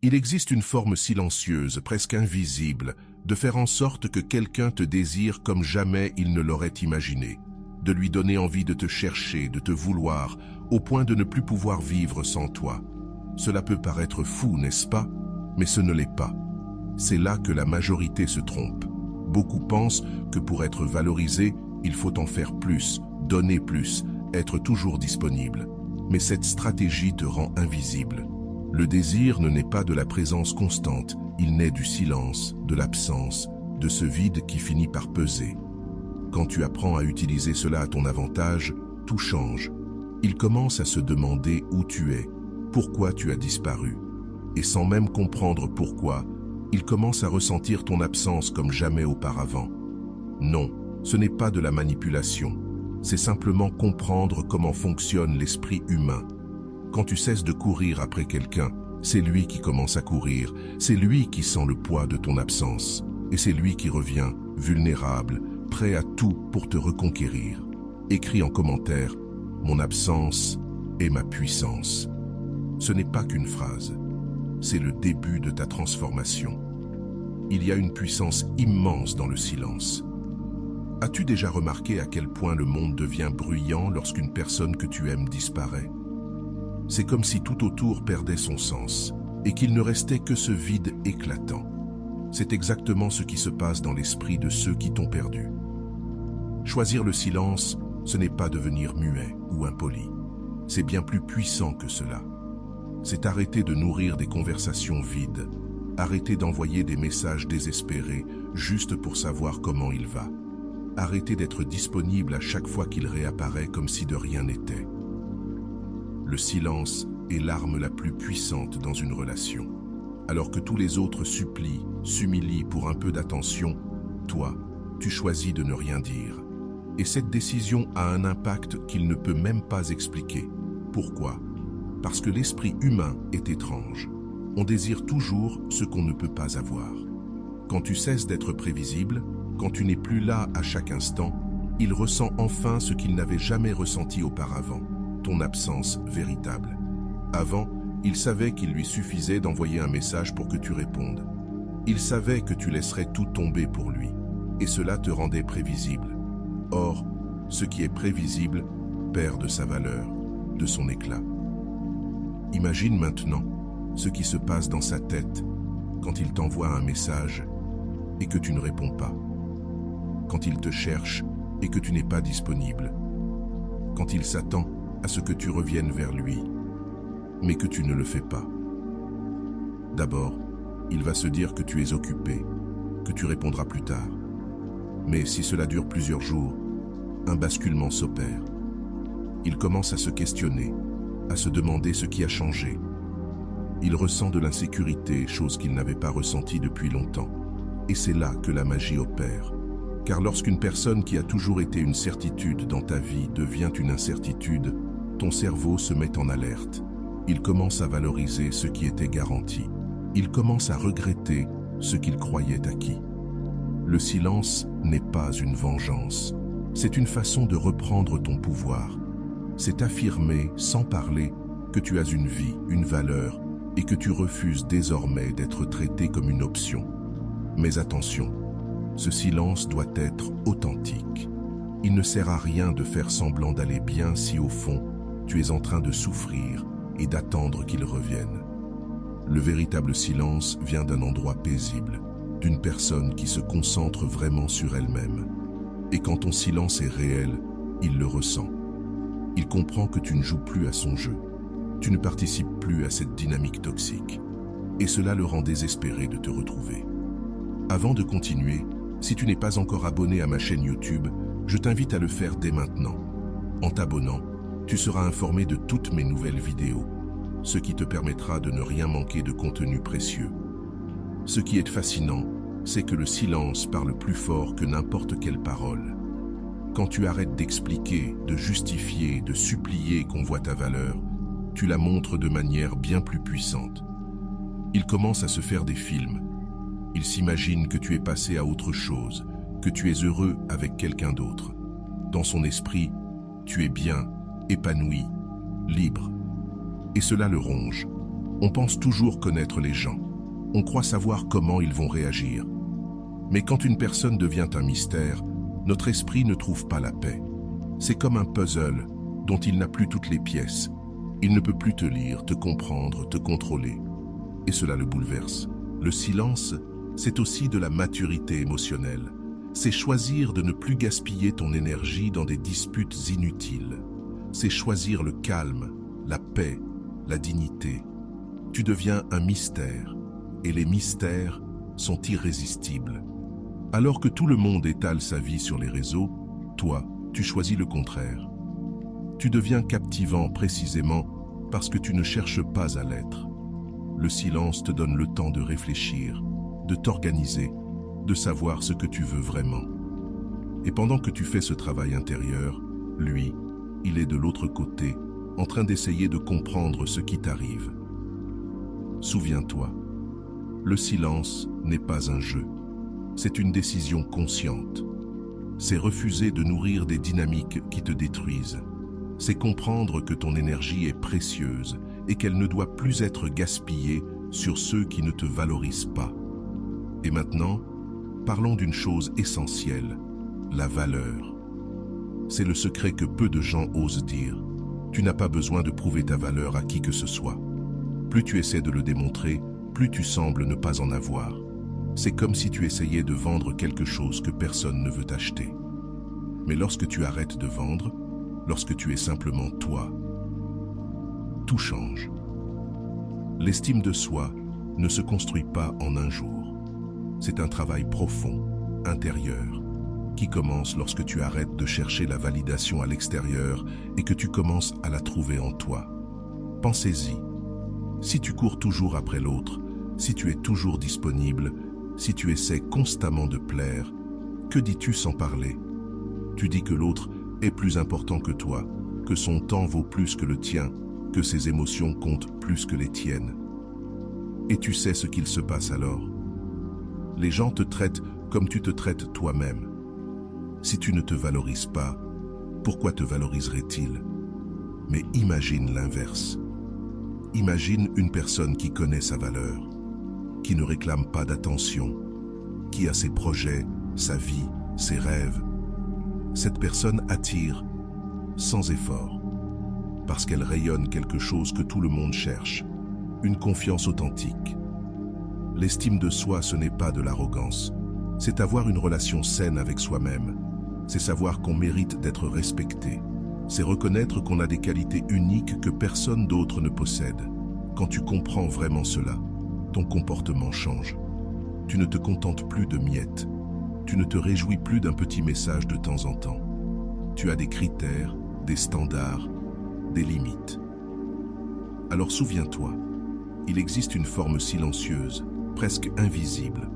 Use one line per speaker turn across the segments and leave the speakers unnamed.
Il existe une forme silencieuse, presque invisible, de faire en sorte que quelqu'un te désire comme jamais il ne l'aurait imaginé, de lui donner envie de te chercher, de te vouloir, au point de ne plus pouvoir vivre sans toi. Cela peut paraître fou, n'est-ce pas? Mais ce ne l'est pas. C'est là que la majorité se trompe. Beaucoup pensent que pour être valorisé, il faut en faire plus, donner plus, être toujours disponible. Mais cette stratégie te rend invisible. Le désir ne naît pas de la présence constante, il naît du silence, de l'absence, de ce vide qui finit par peser. Quand tu apprends à utiliser cela à ton avantage, tout change. Il commence à se demander où tu es, pourquoi tu as disparu. Et sans même comprendre pourquoi, il commence à ressentir ton absence comme jamais auparavant. Non, ce n'est pas de la manipulation. C'est simplement comprendre comment fonctionne l'esprit humain. Quand tu cesses de courir après quelqu'un, c'est lui qui commence à courir, c'est lui qui sent le poids de ton absence, et c'est lui qui revient, vulnérable, prêt à tout pour te reconquérir. Écris en commentaire « Mon absence est ma puissance ». Ce n'est pas qu'une phrase, c'est le début de ta transformation. Il y a une puissance immense dans le silence. As-tu déjà remarqué à quel point le monde devient bruyant lorsqu'une personne que tu aimes disparaît? C'est comme si tout autour perdait son sens, et qu'il ne restait que ce vide éclatant. C'est exactement ce qui se passe dans l'esprit de ceux qui t'ont perdu. Choisir le silence, ce n'est pas devenir muet ou impoli. C'est bien plus puissant que cela. C'est arrêter de nourrir des conversations vides, arrêter d'envoyer des messages désespérés juste pour savoir comment il va. Arrêter d'être disponible à chaque fois qu'il réapparaît comme si de rien n'était. Le silence est l'arme la plus puissante dans une relation. Alors que tous les autres supplient, s'humilient pour un peu d'attention, toi, tu choisis de ne rien dire. Et cette décision a un impact qu'il ne peut même pas expliquer. Pourquoi? Parce que l'esprit humain est étrange. On désire toujours ce qu'on ne peut pas avoir. Quand tu cesses d'être prévisible, quand tu n'es plus là à chaque instant, il ressent enfin ce qu'il n'avait jamais ressenti auparavant. Ton absence véritable. Avant, il savait qu'il lui suffisait d'envoyer un message pour que tu répondes. Il savait que tu laisserais tout tomber pour lui, et cela te rendait prévisible. Or, ce qui est prévisible perd de sa valeur, de son éclat. Imagine maintenant ce qui se passe dans sa tête quand il t'envoie un message et que tu ne réponds pas. Quand il te cherche et que tu n'es pas disponible. Quand il s'attend à ce que tu reviennes vers lui, mais que tu ne le fais pas. D'abord, il va se dire que tu es occupé, que tu répondras plus tard. Mais si cela dure plusieurs jours, un basculement s'opère. Il commence à se questionner, à se demander ce qui a changé. Il ressent de l'insécurité, chose qu'il n'avait pas ressentie depuis longtemps. Et c'est là que la magie opère. Car lorsqu'une personne qui a toujours été une certitude dans ta vie devient une incertitude, ton cerveau se met en alerte. Il commence à valoriser ce qui était garanti. Il commence à regretter ce qu'il croyait acquis. Le silence n'est pas une vengeance. C'est une façon de reprendre ton pouvoir. C'est affirmer, sans parler, que tu as une vie, une valeur, et que tu refuses désormais d'être traité comme une option. Mais attention, ce silence doit être authentique. Il ne sert à rien de faire semblant d'aller bien si au fond, tu es en train de souffrir et d'attendre qu'il revienne. Le véritable silence vient d'un endroit paisible, d'une personne qui se concentre vraiment sur elle-même. Et quand ton silence est réel, il le ressent. Il comprend que tu ne joues plus à son jeu. Tu ne participes plus à cette dynamique toxique. Et cela le rend désespéré de te retrouver. Avant de continuer, si tu n'es pas encore abonné à ma chaîne YouTube, je t'invite à le faire dès maintenant. En t'abonnant, tu seras informé de toutes mes nouvelles vidéos, ce qui te permettra de ne rien manquer de contenu précieux. Ce qui est fascinant, c'est que le silence parle plus fort que n'importe quelle parole. Quand tu arrêtes d'expliquer, de justifier, de supplier qu'on voit ta valeur, tu la montres de manière bien plus puissante. Il commence à se faire des films. Il s'imagine que tu es passé à autre chose, que tu es heureux avec quelqu'un d'autre. Dans son esprit, tu es bien, épanoui, libre. Et cela le ronge. On pense toujours connaître les gens. On croit savoir comment ils vont réagir. Mais quand une personne devient un mystère, notre esprit ne trouve pas la paix. C'est comme un puzzle dont il n'a plus toutes les pièces. Il ne peut plus te lire, te comprendre, te contrôler. Et cela le bouleverse. Le silence, c'est aussi de la maturité émotionnelle. C'est choisir de ne plus gaspiller ton énergie dans des disputes inutiles. C'est choisir le calme, la paix, la dignité. Tu deviens un mystère, et les mystères sont irrésistibles. Alors que tout le monde étale sa vie sur les réseaux, toi, tu choisis le contraire. Tu deviens captivant précisément parce que tu ne cherches pas à l'être. Le silence te donne le temps de réfléchir, de t'organiser, de savoir ce que tu veux vraiment. Et pendant que tu fais ce travail intérieur, lui, il est de l'autre côté, en train d'essayer de comprendre ce qui t'arrive. Souviens-toi, le silence n'est pas un jeu. C'est une décision consciente. C'est refuser de nourrir des dynamiques qui te détruisent. C'est comprendre que ton énergie est précieuse et qu'elle ne doit plus être gaspillée sur ceux qui ne te valorisent pas. Et maintenant, parlons d'une chose essentielle, la valeur. C'est le secret que peu de gens osent dire. Tu n'as pas besoin de prouver ta valeur à qui que ce soit. Plus tu essaies de le démontrer, plus tu sembles ne pas en avoir. C'est comme si tu essayais de vendre quelque chose que personne ne veut acheter. Mais lorsque tu arrêtes de vendre, lorsque tu es simplement toi, tout change. L'estime de soi ne se construit pas en un jour. C'est un travail profond, intérieur, qui commence lorsque tu arrêtes de chercher la validation à l'extérieur et que tu commences à la trouver en toi. Pensez-y. Si tu cours toujours après l'autre, si tu es toujours disponible, si tu essaies constamment de plaire, que dis-tu sans parler? Tu dis que l'autre est plus important que toi, que son temps vaut plus que le tien, que ses émotions comptent plus que les tiennes. Et tu sais ce qu'il se passe alors. Les gens te traitent comme tu te traites toi-même. Si tu ne te valorises pas, pourquoi te valoriseraient-ils? Mais imagine l'inverse. Imagine une personne qui connaît sa valeur, qui ne réclame pas d'attention, qui a ses projets, sa vie, ses rêves. Cette personne attire sans effort, parce qu'elle rayonne quelque chose que tout le monde cherche, une confiance authentique. L'estime de soi, ce n'est pas de l'arrogance, c'est avoir une relation saine avec soi-même, c'est savoir qu'on mérite d'être respecté, c'est reconnaître qu'on a des qualités uniques que personne d'autre ne possède. Quand tu comprends vraiment cela, ton comportement change. Tu ne te contentes plus de miettes. Tu ne te réjouis plus d'un petit message de temps en temps. Tu as des critères, des standards, des limites. Alors souviens-toi, il existe une forme silencieuse, presque invisible,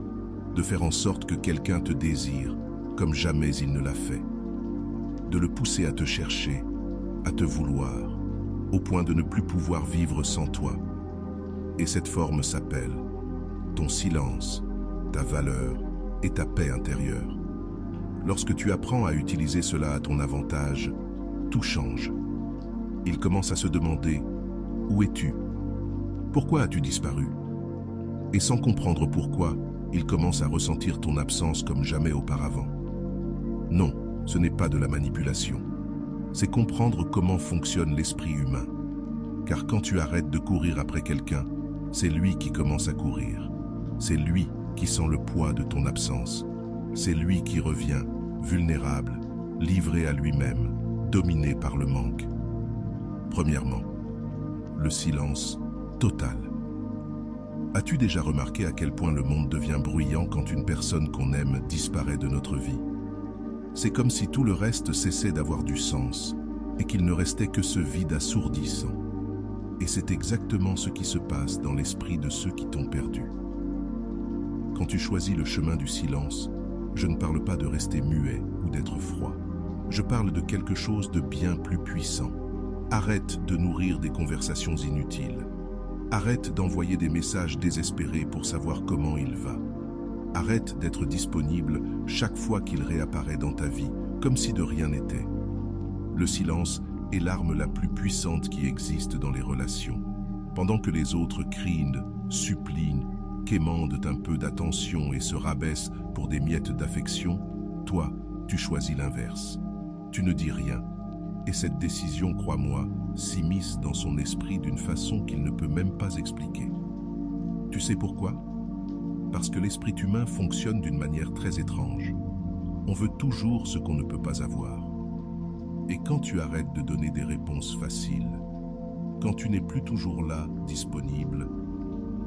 de faire en sorte que quelqu'un te désire comme jamais il ne l'a fait. De le pousser à te chercher, à te vouloir, au point de ne plus pouvoir vivre sans toi. Et cette forme s'appelle ton silence, ta valeur et ta paix intérieure. Lorsque tu apprends à utiliser cela à ton avantage, tout change. Il commence à se demander « Où es-tu ? Pourquoi as-tu disparu ?» Et sans comprendre pourquoi, il commence à ressentir ton absence comme jamais auparavant. Non, ce n'est pas de la manipulation. C'est comprendre comment fonctionne l'esprit humain. Car quand tu arrêtes de courir après quelqu'un, c'est lui qui commence à courir. C'est lui qui sent le poids de ton absence. C'est lui qui revient, vulnérable, livré à lui-même, dominé par le manque. Premièrement, le silence total. As-tu déjà remarqué à quel point le monde devient bruyant quand une personne qu'on aime disparaît de notre vie? C'est comme si tout le reste cessait d'avoir du sens et qu'il ne restait que ce vide assourdissant. Et c'est exactement ce qui se passe dans l'esprit de ceux qui t'ont perdu. Quand tu choisis le chemin du silence, je ne parle pas de rester muet ou d'être froid. Je parle de quelque chose de bien plus puissant. Arrête de nourrir des conversations inutiles. Arrête d'envoyer des messages désespérés pour savoir comment il va. Arrête d'être disponible chaque fois qu'il réapparaît dans ta vie, comme si de rien n'était. Le silence est l'arme la plus puissante qui existe dans les relations, Pendant que les autres crient, supplient, quémandent un peu d'attention et se rabaissent pour des miettes d'affection, toi, tu choisis l'inverse. Tu ne dis rien. Et cette décision, crois-moi, s'immisce dans son esprit d'une façon qu'il ne peut même pas expliquer. Tu sais pourquoi? Parce que l'esprit humain fonctionne d'une manière très étrange. On veut toujours ce qu'on ne peut pas avoir. Et quand tu arrêtes de donner des réponses faciles, quand tu n'es plus toujours là, disponible,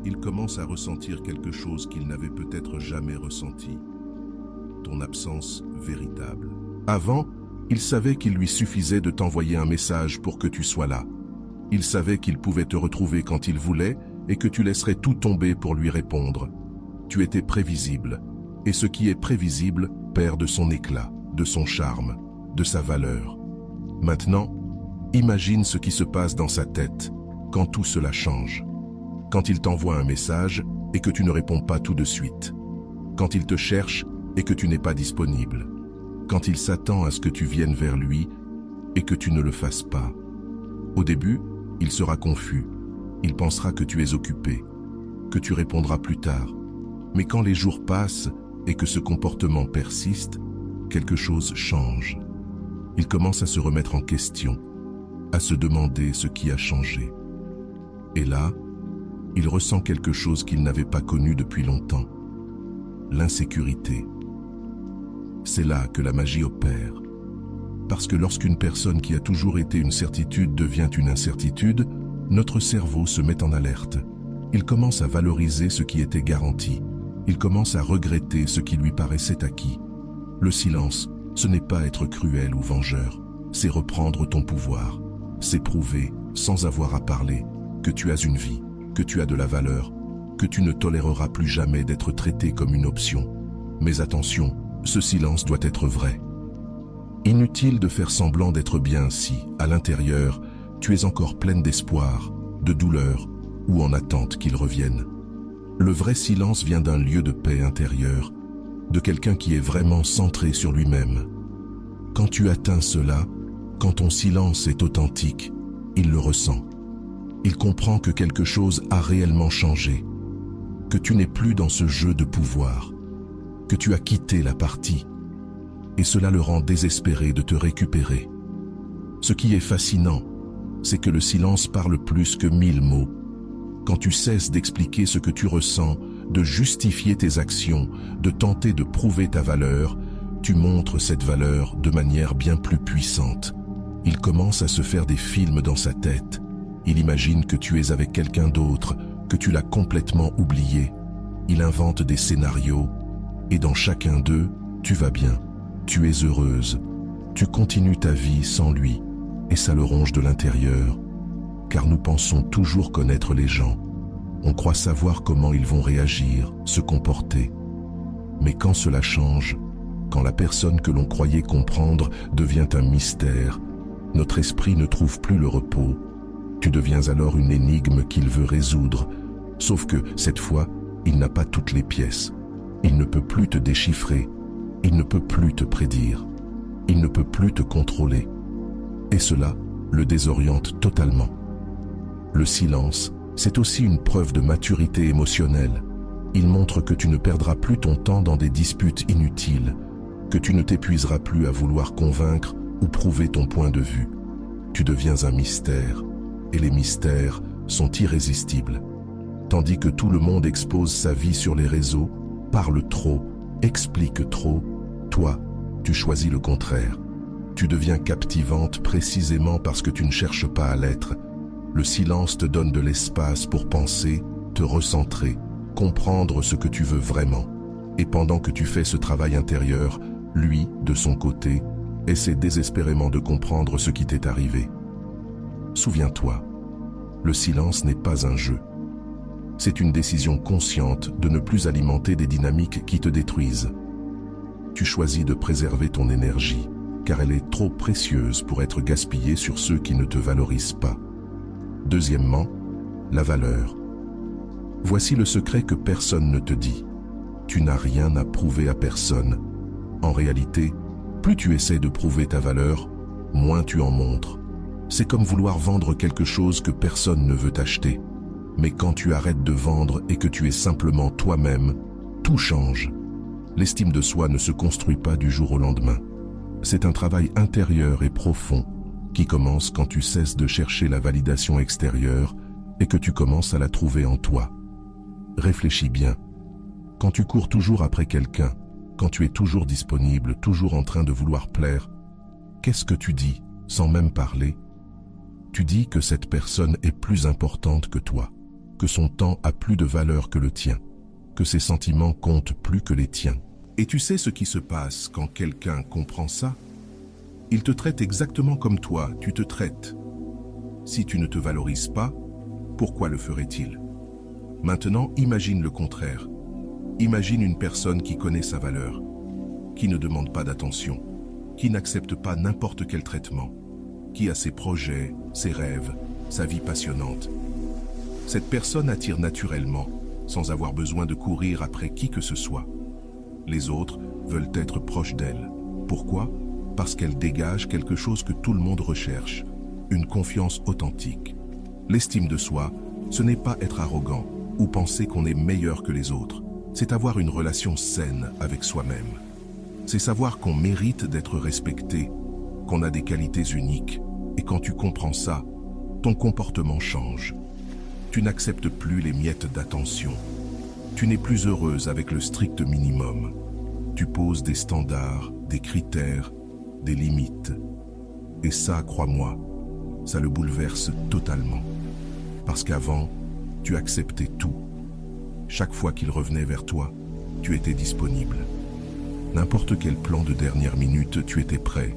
il commence à ressentir quelque chose qu'il n'avait peut-être jamais ressenti. Ton absence véritable. Avant, il savait qu'il lui suffisait de t'envoyer un message pour que tu sois là. Il savait qu'il pouvait te retrouver quand il voulait et que tu laisserais tout tomber pour lui répondre. Tu étais prévisible, et ce qui est prévisible perd de son éclat, de son charme, de sa valeur. Maintenant, imagine ce qui se passe dans sa tête quand tout cela change. Quand il t'envoie un message et que tu ne réponds pas tout de suite. Quand il te cherche et que tu n'es pas disponible. Quand il s'attend à ce que tu viennes vers lui et que tu ne le fasses pas. Au début, il sera confus. Il pensera que tu es occupé, que tu répondras plus tard. Mais quand les jours passent et que ce comportement persiste, quelque chose change. Il commence à se remettre en question, à se demander ce qui a changé. Et là, il ressent quelque chose qu'il n'avait pas connu depuis longtemps. L'insécurité. C'est là que la magie opère. Parce que lorsqu'une personne qui a toujours été une certitude devient une incertitude, notre cerveau se met en alerte. Il commence à valoriser ce qui était garanti. Il commence à regretter ce qui lui paraissait acquis. Le silence, ce n'est pas être cruel ou vengeur, c'est reprendre ton pouvoir. C'est prouver, sans avoir à parler, que tu as une vie, que tu as de la valeur, que tu ne toléreras plus jamais d'être traité comme une option. Mais attention, ce silence doit être vrai. Inutile de faire semblant d'être bien si, à l'intérieur, tu es encore pleine d'espoir, de douleur ou en attente qu'il revienne. Le vrai silence vient d'un lieu de paix intérieure, de quelqu'un qui est vraiment centré sur lui-même. Quand tu atteins cela, quand ton silence est authentique, il le ressent. Il comprend que quelque chose a réellement changé, que tu n'es plus dans ce jeu de pouvoir, que tu as quitté la partie, et cela le rend désespéré de te récupérer. Ce qui est fascinant, c'est que le silence parle plus que 1000 mots. Quand tu cesses d'expliquer ce que tu ressens, de justifier tes actions, de tenter de prouver ta valeur, tu montres cette valeur de manière bien plus puissante. Il commence à se faire des films dans sa tête. Il imagine que tu es avec quelqu'un d'autre, que tu l'as complètement oublié. Il invente des scénarios, et dans chacun d'eux, tu vas bien, tu es heureuse, tu continues ta vie sans lui, et ça le ronge de l'intérieur. Car nous pensons toujours connaître les gens. On croit savoir comment ils vont réagir, se comporter. Mais quand cela change, quand la personne que l'on croyait comprendre devient un mystère, notre esprit ne trouve plus le repos. Tu deviens alors une énigme qu'il veut résoudre, sauf que, cette fois, il n'a pas toutes les pièces. Il ne peut plus te déchiffrer, il ne peut plus te prédire, il ne peut plus te contrôler. Et cela le désoriente totalement. Le silence, c'est aussi une preuve de maturité émotionnelle. Il montre que tu ne perdras plus ton temps dans des disputes inutiles, que tu ne t'épuiseras plus à vouloir convaincre ou prouver ton point de vue. Tu deviens un mystère, et les mystères sont irrésistibles. Tandis que tout le monde expose sa vie sur les réseaux, parle trop, explique trop, toi, tu choisis le contraire. Tu deviens captivante précisément parce que tu ne cherches pas à l'être. Le silence te donne de l'espace pour penser, te recentrer, comprendre ce que tu veux vraiment. Et pendant que tu fais ce travail intérieur, lui, de son côté, essaie désespérément de comprendre ce qui t'est arrivé. Souviens-toi, le silence n'est pas un jeu. C'est une décision consciente de ne plus alimenter des dynamiques qui te détruisent. Tu choisis de préserver ton énergie, car elle est trop précieuse pour être gaspillée sur ceux qui ne te valorisent pas. Deuxièmement, la valeur. Voici le secret que personne ne te dit. Tu n'as rien à prouver à personne. En réalité, plus tu essaies de prouver ta valeur, moins tu en montres. C'est comme vouloir vendre quelque chose que personne ne veut acheter. Mais quand tu arrêtes de vendre et que tu es simplement toi-même, tout change. L'estime de soi ne se construit pas du jour au lendemain. C'est un travail intérieur et profond qui commence quand tu cesses de chercher la validation extérieure et que tu commences à la trouver en toi. Réfléchis bien. Quand tu cours toujours après quelqu'un, quand tu es toujours disponible, toujours en train de vouloir plaire, qu'est-ce que tu dis, sans même parler? Tu dis que cette personne est plus importante que toi, que son temps a plus de valeur que le tien, que ses sentiments comptent plus que les tiens. Et tu sais ce qui se passe quand quelqu'un comprend ça? Il te traite exactement comme toi, tu te traites. Si tu ne te valorises pas, pourquoi le ferait-il? Maintenant, imagine le contraire. Imagine une personne qui connaît sa valeur, qui ne demande pas d'attention, qui n'accepte pas n'importe quel traitement, qui a ses projets, ses rêves, sa vie passionnante. Cette personne attire naturellement, sans avoir besoin de courir après qui que ce soit. Les autres veulent être proches d'elle. Pourquoi? Parce qu'elle dégage quelque chose que tout le monde recherche, une confiance authentique. L'estime de soi, ce n'est pas être arrogant ou penser qu'on est meilleur que les autres. C'est avoir une relation saine avec soi-même. C'est savoir qu'on mérite d'être respecté, qu'on a des qualités uniques. Et quand tu comprends ça, ton comportement change. Tu n'acceptes plus les miettes d'attention. Tu n'es plus heureuse avec le strict minimum. Tu poses des standards, des critères, des limites. Et ça, crois-moi, ça le bouleverse totalement. Parce qu'avant, tu acceptais tout. Chaque fois qu'il revenait vers toi, tu étais disponible. N'importe quel plan de dernière minute, tu étais prêt.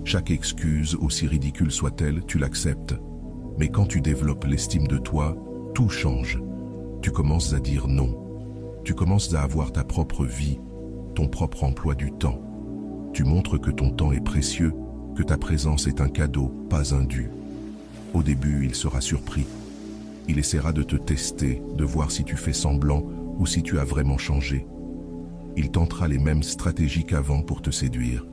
Chaque excuse, aussi ridicule soit-elle, tu l'acceptes. Mais quand tu développes l'estime de toi, tout change. Tu commences à dire non. Tu commences à avoir ta propre vie, ton propre emploi du temps. Tu montres que ton temps est précieux, que ta présence est un cadeau, pas un dû. Au début, il sera surpris. Il essaiera de te tester, de voir si tu fais semblant ou si tu as vraiment changé. Il tentera les mêmes stratégies qu'avant pour te séduire.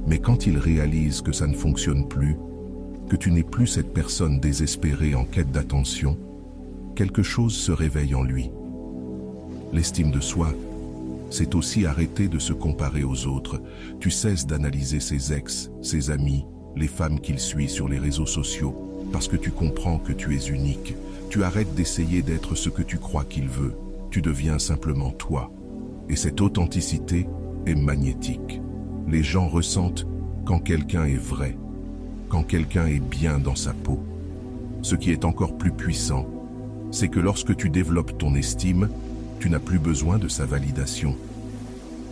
Mais quand il réalise que ça ne fonctionne plus, que tu n'es plus cette personne désespérée en quête d'attention, quelque chose se réveille en lui. L'estime de soi, c'est aussi arrêter de se comparer aux autres. Tu cesses d'analyser ses ex, ses amis, les femmes qu'il suit sur les réseaux sociaux, parce que tu comprends que tu es unique. Tu arrêtes d'essayer d'être ce que tu crois qu'il veut. Tu deviens simplement toi. Et cette authenticité est magnétique. Les gens ressentent quand quelqu'un est vrai, quand quelqu'un est bien dans sa peau. Ce qui est encore plus puissant, c'est que lorsque tu développes ton estime, tu n'as plus besoin de sa validation.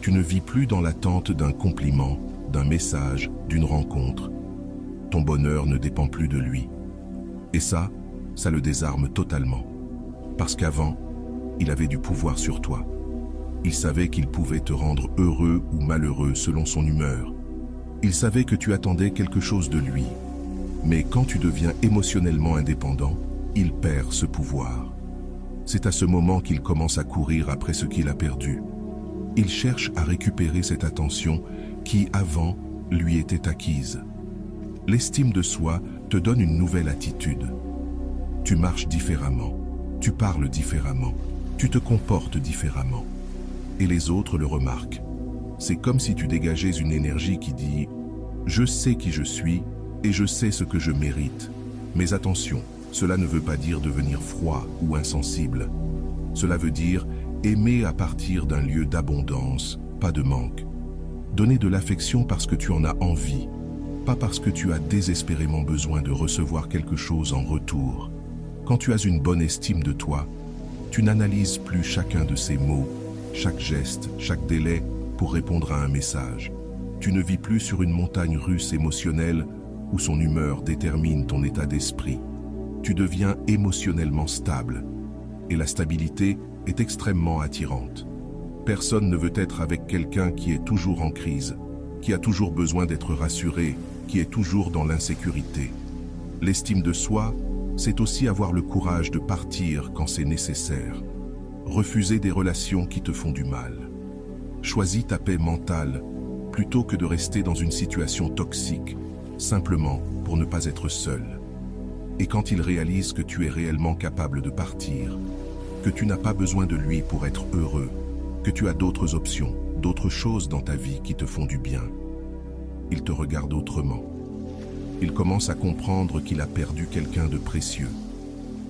Tu ne vis plus dans l'attente d'un compliment, d'un message, d'une rencontre. Ton bonheur ne dépend plus de lui. Et ça le désarme totalement. Parce qu'avant, il avait du pouvoir sur toi. Il savait qu'il pouvait te rendre heureux ou malheureux selon son humeur. Il savait que tu attendais quelque chose de lui. Mais quand tu deviens émotionnellement indépendant, il perd ce pouvoir. C'est à ce moment qu'il commence à courir après ce qu'il a perdu. Il cherche à récupérer cette attention qui, avant, lui était acquise. L'estime de soi te donne une nouvelle attitude. Tu marches différemment, tu parles différemment, tu te comportes différemment. Et les autres le remarquent. C'est comme si tu dégageais une énergie qui dit « Je sais qui je suis et je sais ce que je mérite. Mais attention, cela ne veut pas dire devenir froid ou insensible. Cela veut dire aimer à partir d'un lieu d'abondance, pas de manque. Donner de l'affection parce que tu en as envie, pas parce que tu as désespérément besoin de recevoir quelque chose en retour. Quand tu as une bonne estime de toi, tu n'analyses plus chacun de ces mots, chaque geste, chaque délai pour répondre à un message. Tu ne vis plus sur une montagne russe émotionnelle où son humeur détermine ton état d'esprit. Tu deviens émotionnellement stable. Et la stabilité est extrêmement attirante. Personne ne veut être avec quelqu'un qui est toujours en crise, qui a toujours besoin d'être rassuré, qui est toujours dans l'insécurité. L'estime de soi, c'est aussi avoir le courage de partir quand c'est nécessaire. Refuser des relations qui te font du mal. Choisis ta paix mentale plutôt que de rester dans une situation toxique, simplement pour ne pas être seul. Et quand il réalise que tu es réellement capable de partir, que tu n'as pas besoin de lui pour être heureux, que tu as d'autres options, d'autres choses dans ta vie qui te font du bien, il te regarde autrement. Il commence à comprendre qu'il a perdu quelqu'un de précieux,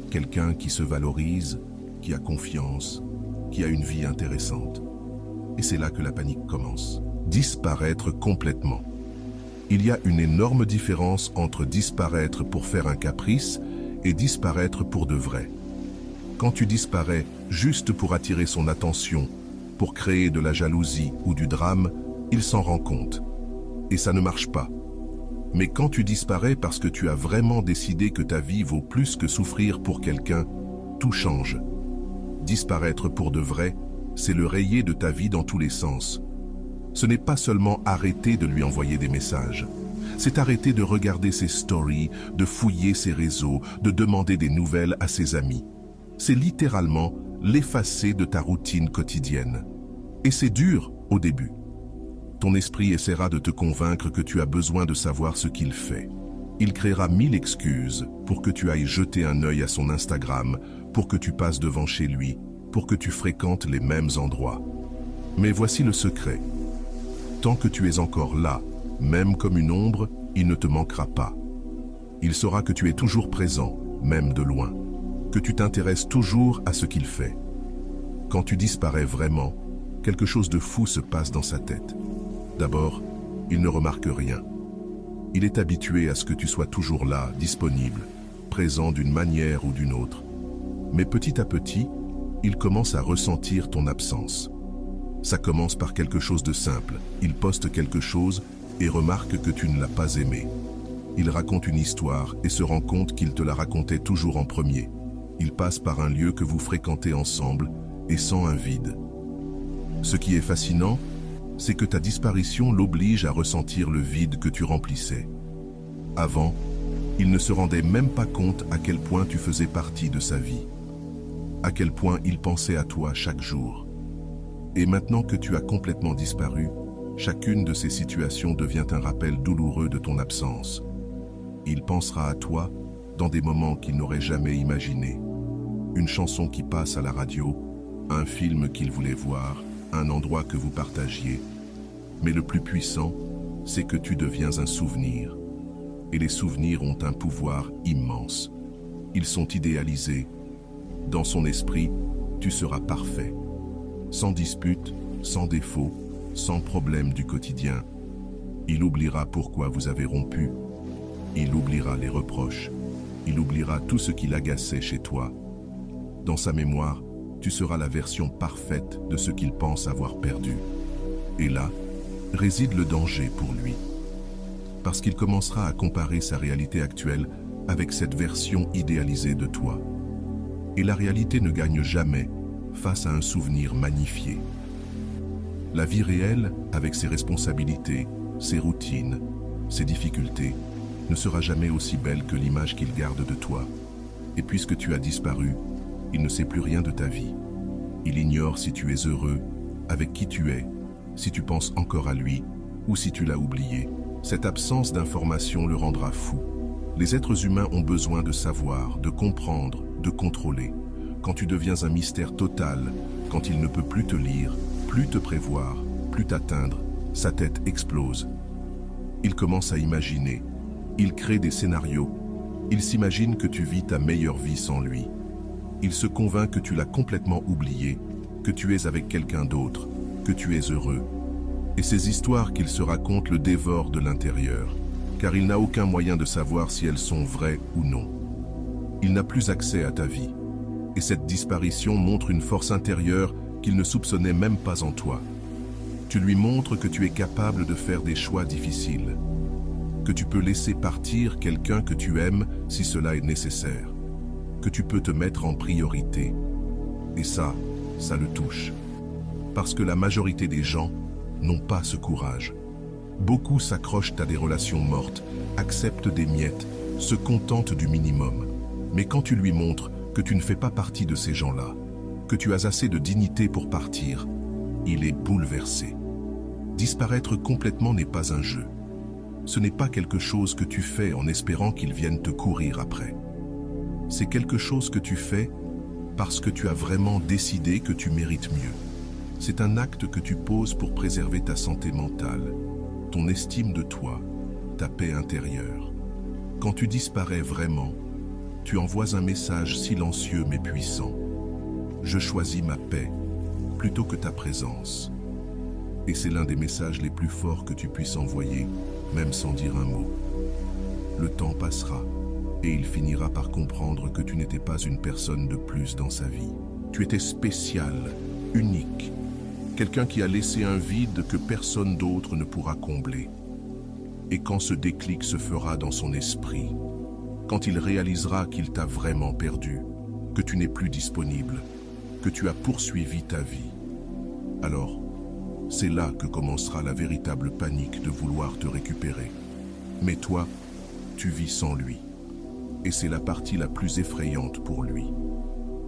quelqu'un qui se valorise, qui a confiance, qui a une vie intéressante. Et c'est là que la panique commence. Disparaître complètement. Il y a une énorme différence entre disparaître pour faire un caprice et disparaître pour de vrai. Quand tu disparais juste pour attirer son attention, pour créer de la jalousie ou du drame, il s'en rend compte. Et ça ne marche pas. Mais quand tu disparais parce que tu as vraiment décidé que ta vie vaut plus que souffrir pour quelqu'un, tout change. Disparaître pour de vrai, c'est le rayer de ta vie dans tous les sens. Ce n'est pas seulement arrêter de lui envoyer des messages. C'est arrêter de regarder ses stories, de fouiller ses réseaux, de demander des nouvelles à ses amis. C'est littéralement l'effacer de ta routine quotidienne. Et c'est dur au début. Ton esprit essaiera de te convaincre que tu as besoin de savoir ce qu'il fait. Il créera 1000 excuses pour que tu ailles jeter un œil à son Instagram, pour que tu passes devant chez lui, pour que tu fréquentes les mêmes endroits. Mais voici le secret. Tant que tu es encore là, même comme une ombre, il ne te manquera pas. Il saura que tu es toujours présent, même de loin, que tu t'intéresses toujours à ce qu'il fait. Quand tu disparais vraiment, quelque chose de fou se passe dans sa tête. D'abord, il ne remarque rien. Il est habitué à ce que tu sois toujours là, disponible, présent d'une manière ou d'une autre. Mais petit à petit, il commence à ressentir ton absence. Ça commence par quelque chose de simple. Il poste quelque chose et remarque que tu ne l'as pas aimé. Il raconte une histoire et se rend compte qu'il te la racontait toujours en premier. Il passe par un lieu que vous fréquentez ensemble et sent un vide. Ce qui est fascinant, c'est que ta disparition l'oblige à ressentir le vide que tu remplissais. Avant, il ne se rendait même pas compte à quel point tu faisais partie de sa vie, à quel point il pensait à toi chaque jour. Et maintenant que tu as complètement disparu, chacune de ces situations devient un rappel douloureux de ton absence. Il pensera à toi dans des moments qu'il n'aurait jamais imaginés. Une chanson qui passe à la radio, un film qu'il voulait voir, un endroit que vous partagiez. Mais le plus puissant, c'est que tu deviens un souvenir. Et les souvenirs ont un pouvoir immense. Ils sont idéalisés. Dans son esprit, tu seras parfait. Sans dispute, sans défaut, sans problème du quotidien. Il oubliera pourquoi vous avez rompu. Il oubliera les reproches. Il oubliera tout ce qui l'agaçait chez toi. Dans sa mémoire, tu seras la version parfaite de ce qu'il pense avoir perdu. Et là, réside le danger pour lui. Parce qu'il commencera à comparer sa réalité actuelle avec cette version idéalisée de toi. Et la réalité ne gagne jamais face à un souvenir magnifié. La vie réelle, avec ses responsabilités, ses routines, ses difficultés, ne sera jamais aussi belle que l'image qu'il garde de toi. Et puisque tu as disparu, il ne sait plus rien de ta vie. Il ignore si tu es heureux, avec qui tu es, si tu penses encore à lui, ou si tu l'as oublié. Cette absence d'information le rendra fou. Les êtres humains ont besoin de savoir, de comprendre, de contrôler. Quand tu deviens un mystère total, quand il ne peut plus te lire, plus te prévoir, plus t'atteindre, sa tête explose. Il commence à imaginer. Il crée des scénarios. Il s'imagine que tu vis ta meilleure vie sans lui. Il se convainc que tu l'as complètement oublié, que tu es avec quelqu'un d'autre, que tu es heureux. Et ces histoires qu'il se raconte le dévorent de l'intérieur, car il n'a aucun moyen de savoir si elles sont vraies ou non. Il n'a plus accès à ta vie. Et cette disparition montre une force intérieure qu'il ne soupçonnait même pas en toi. Tu lui montres que tu es capable de faire des choix difficiles, que tu peux laisser partir quelqu'un que tu aimes si cela est nécessaire, que tu peux te mettre en priorité. Et ça le touche. Parce que la majorité des gens n'ont pas ce courage. Beaucoup s'accrochent à des relations mortes, acceptent des miettes, se contentent du minimum. Mais quand tu lui montres que tu ne fais pas partie de ces gens-là, que tu as assez de dignité pour partir, il est bouleversé. Disparaître complètement n'est pas un jeu. Ce n'est pas quelque chose que tu fais en espérant qu'il vienne te courir après. C'est quelque chose que tu fais parce que tu as vraiment décidé que tu mérites mieux. C'est un acte que tu poses pour préserver ta santé mentale, ton estime de toi, ta paix intérieure. Quand tu disparais vraiment, tu envoies un message silencieux mais puissant. Je choisis ma paix plutôt que ta présence. Et c'est l'un des messages les plus forts que tu puisses envoyer, même sans dire un mot. Le temps passera et il finira par comprendre que tu n'étais pas une personne de plus dans sa vie. Tu étais spécial, unique, quelqu'un qui a laissé un vide que personne d'autre ne pourra combler. Et quand ce déclic se fera dans son esprit, quand il réalisera qu'il t'a vraiment perdu, que tu n'es plus disponible, que tu as poursuivi ta vie, alors c'est là que commencera la véritable panique de vouloir te récupérer. Mais toi, tu vis sans lui. Et c'est la partie la plus effrayante pour lui,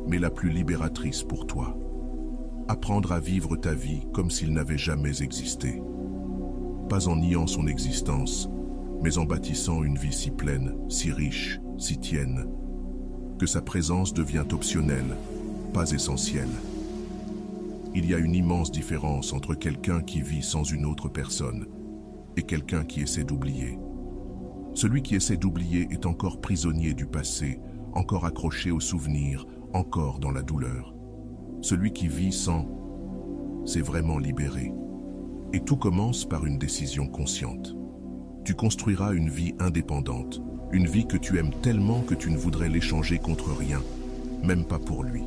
mais la plus libératrice pour toi. Apprendre à vivre ta vie comme s'il n'avait jamais existé. Pas en niant son existence, mais en bâtissant une vie si pleine, si riche, si tienne, que sa présence devient optionnelle, pas essentielle. Il y a une immense différence entre quelqu'un qui vit sans une autre personne et quelqu'un qui essaie d'oublier. Celui qui essaie d'oublier est encore prisonnier du passé, encore accroché aux souvenirs, encore dans la douleur. Celui qui vit sans, c'est vraiment libéré. Et tout commence par une décision consciente. Tu construiras une vie indépendante, une vie que tu aimes tellement que tu ne voudrais l'échanger contre rien, même pas pour lui.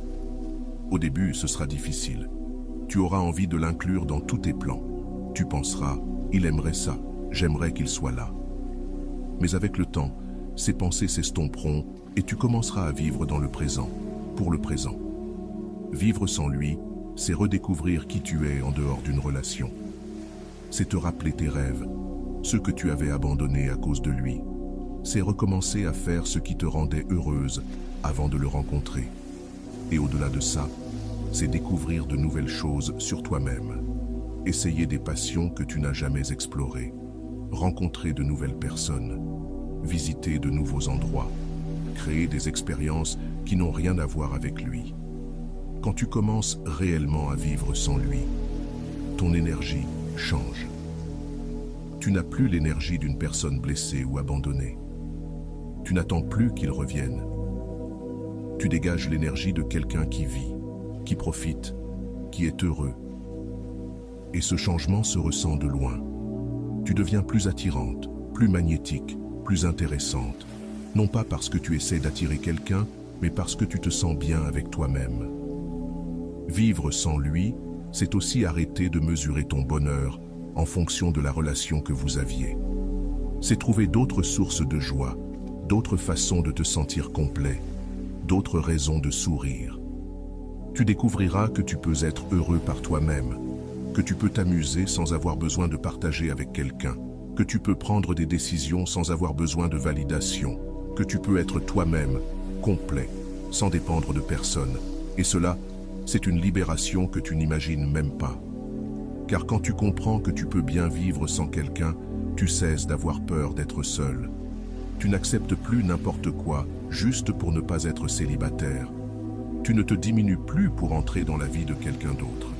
Au début, ce sera difficile. Tu auras envie de l'inclure dans tous tes plans. Tu penseras, il aimerait ça, j'aimerais qu'il soit là. Mais avec le temps, ces pensées s'estomperont et tu commenceras à vivre dans le présent, pour le présent. Vivre sans lui, c'est redécouvrir qui tu es en dehors d'une relation. C'est te rappeler tes rêves, ceux que tu avais abandonnés à cause de lui. C'est recommencer à faire ce qui te rendait heureuse avant de le rencontrer. Et au-delà de ça, c'est découvrir de nouvelles choses sur toi-même. Essayer des passions que tu n'as jamais explorées. Rencontrer de nouvelles personnes. Visiter de nouveaux endroits. Créer des expériences qui n'ont rien à voir avec lui. Quand tu commences réellement à vivre sans lui, ton énergie change. Tu n'as plus l'énergie d'une personne blessée ou abandonnée. Tu n'attends plus qu'il revienne. Tu dégages l'énergie de quelqu'un qui vit, qui profite, qui est heureux. Et ce changement se ressent de loin. Tu deviens plus attirante, plus magnétique, plus intéressante. Non pas parce que tu essaies d'attirer quelqu'un, mais parce que tu te sens bien avec toi-même. Vivre sans lui, c'est aussi arrêter de mesurer ton bonheur en fonction de la relation que vous aviez. C'est trouver d'autres sources de joie, d'autres façons de te sentir complet, d'autres raisons de sourire. Tu découvriras que tu peux être heureux par toi-même, que tu peux t'amuser sans avoir besoin de partager avec quelqu'un, que tu peux prendre des décisions sans avoir besoin de validation, que tu peux être toi-même, complet, sans dépendre de personne. Et cela, c'est une libération que tu n'imagines même pas. Car quand tu comprends que tu peux bien vivre sans quelqu'un, tu cesses d'avoir peur d'être seul. Tu n'acceptes plus n'importe quoi, juste pour ne pas être célibataire. Tu ne te diminues plus pour entrer dans la vie de quelqu'un d'autre.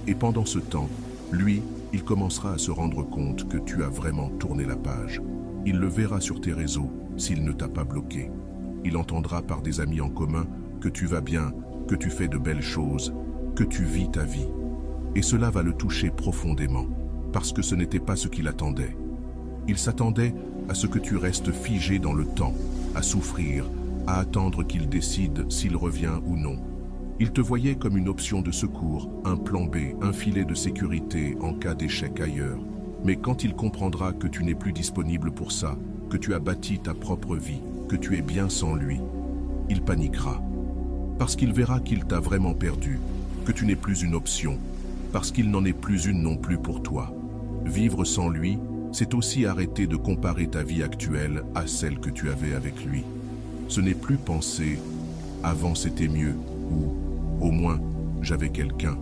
Et pendant ce temps, lui, il commencera à se rendre compte que tu as vraiment tourné la page. Il le verra sur tes réseaux s'il ne t'a pas bloqué. Il entendra par des amis en commun que tu vas bien, que tu fais de belles choses, que tu vis ta vie. Et cela va le toucher profondément, parce que ce n'était pas ce qu'il attendait. Il s'attendait à ce que tu restes figé dans le temps, à souffrir, à attendre qu'il décide s'il revient ou non. Il te voyait comme une option de secours, un plan B, un filet de sécurité en cas d'échec ailleurs. Mais quand il comprendra que tu n'es plus disponible pour ça, que tu as bâti ta propre vie, que tu es bien sans lui, il paniquera. Parce qu'il verra qu'il t'a vraiment perdu, que tu n'es plus une option, parce qu'il n'en est plus une non plus pour toi. Vivre sans lui, c'est aussi arrêter de comparer ta vie actuelle à celle que tu avais avec lui. Ce n'est plus penser « avant c'était mieux » ou « au moins j'avais quelqu'un ».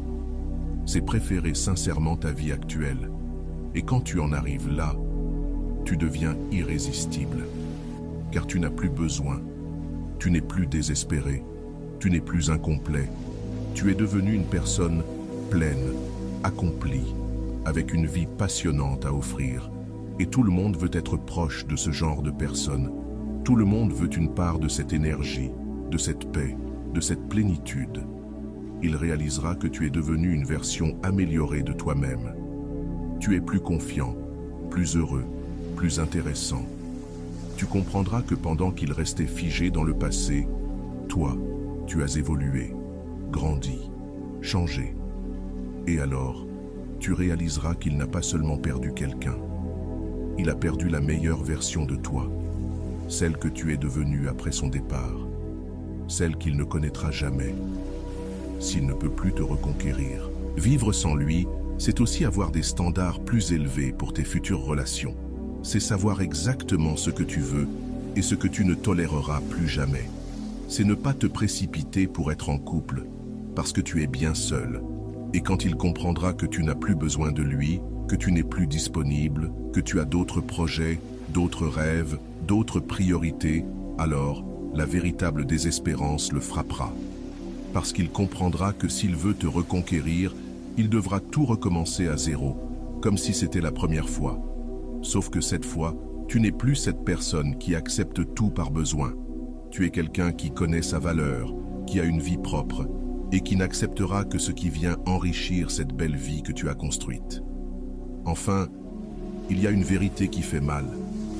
C'est préférer sincèrement ta vie actuelle. Et quand tu en arrives là, tu deviens irrésistible. Car tu n'as plus besoin. Tu n'es plus désespéré, tu n'es plus incomplet. Tu es devenu une personne pleine, accomplie, avec une vie passionnante à offrir. Et tout le monde veut être proche de ce genre de personne. Tout le monde veut une part de cette énergie, de cette paix, de cette plénitude. Il réalisera que tu es devenu une version améliorée de toi-même. Tu es plus confiant, plus heureux, plus intéressant. Tu comprendras que pendant qu'il restait figé dans le passé, toi, tu as évolué, grandi, changé. Et alors, tu réaliseras qu'il n'a pas seulement perdu quelqu'un. Il a perdu la meilleure version de toi, celle que tu es devenue après son départ, celle qu'il ne connaîtra jamais, s'il ne peut plus te reconquérir. Vivre sans lui, c'est aussi avoir des standards plus élevés pour tes futures relations. C'est savoir exactement ce que tu veux et ce que tu ne toléreras plus jamais. C'est ne pas te précipiter pour être en couple, parce que tu es bien seul. Et quand il comprendra que tu n'as plus besoin de lui, que tu n'es plus disponible, que tu as d'autres projets, d'autres rêves, d'autres priorités, alors la véritable désespérance le frappera. Parce qu'il comprendra que s'il veut te reconquérir, il devra tout recommencer à zéro, comme si c'était la première fois. Sauf que cette fois, tu n'es plus cette personne qui accepte tout par besoin. Tu es quelqu'un qui connaît sa valeur, qui a une vie propre, et qui n'acceptera que ce qui vient enrichir cette belle vie que tu as construite. Enfin, il y a une vérité qui fait mal.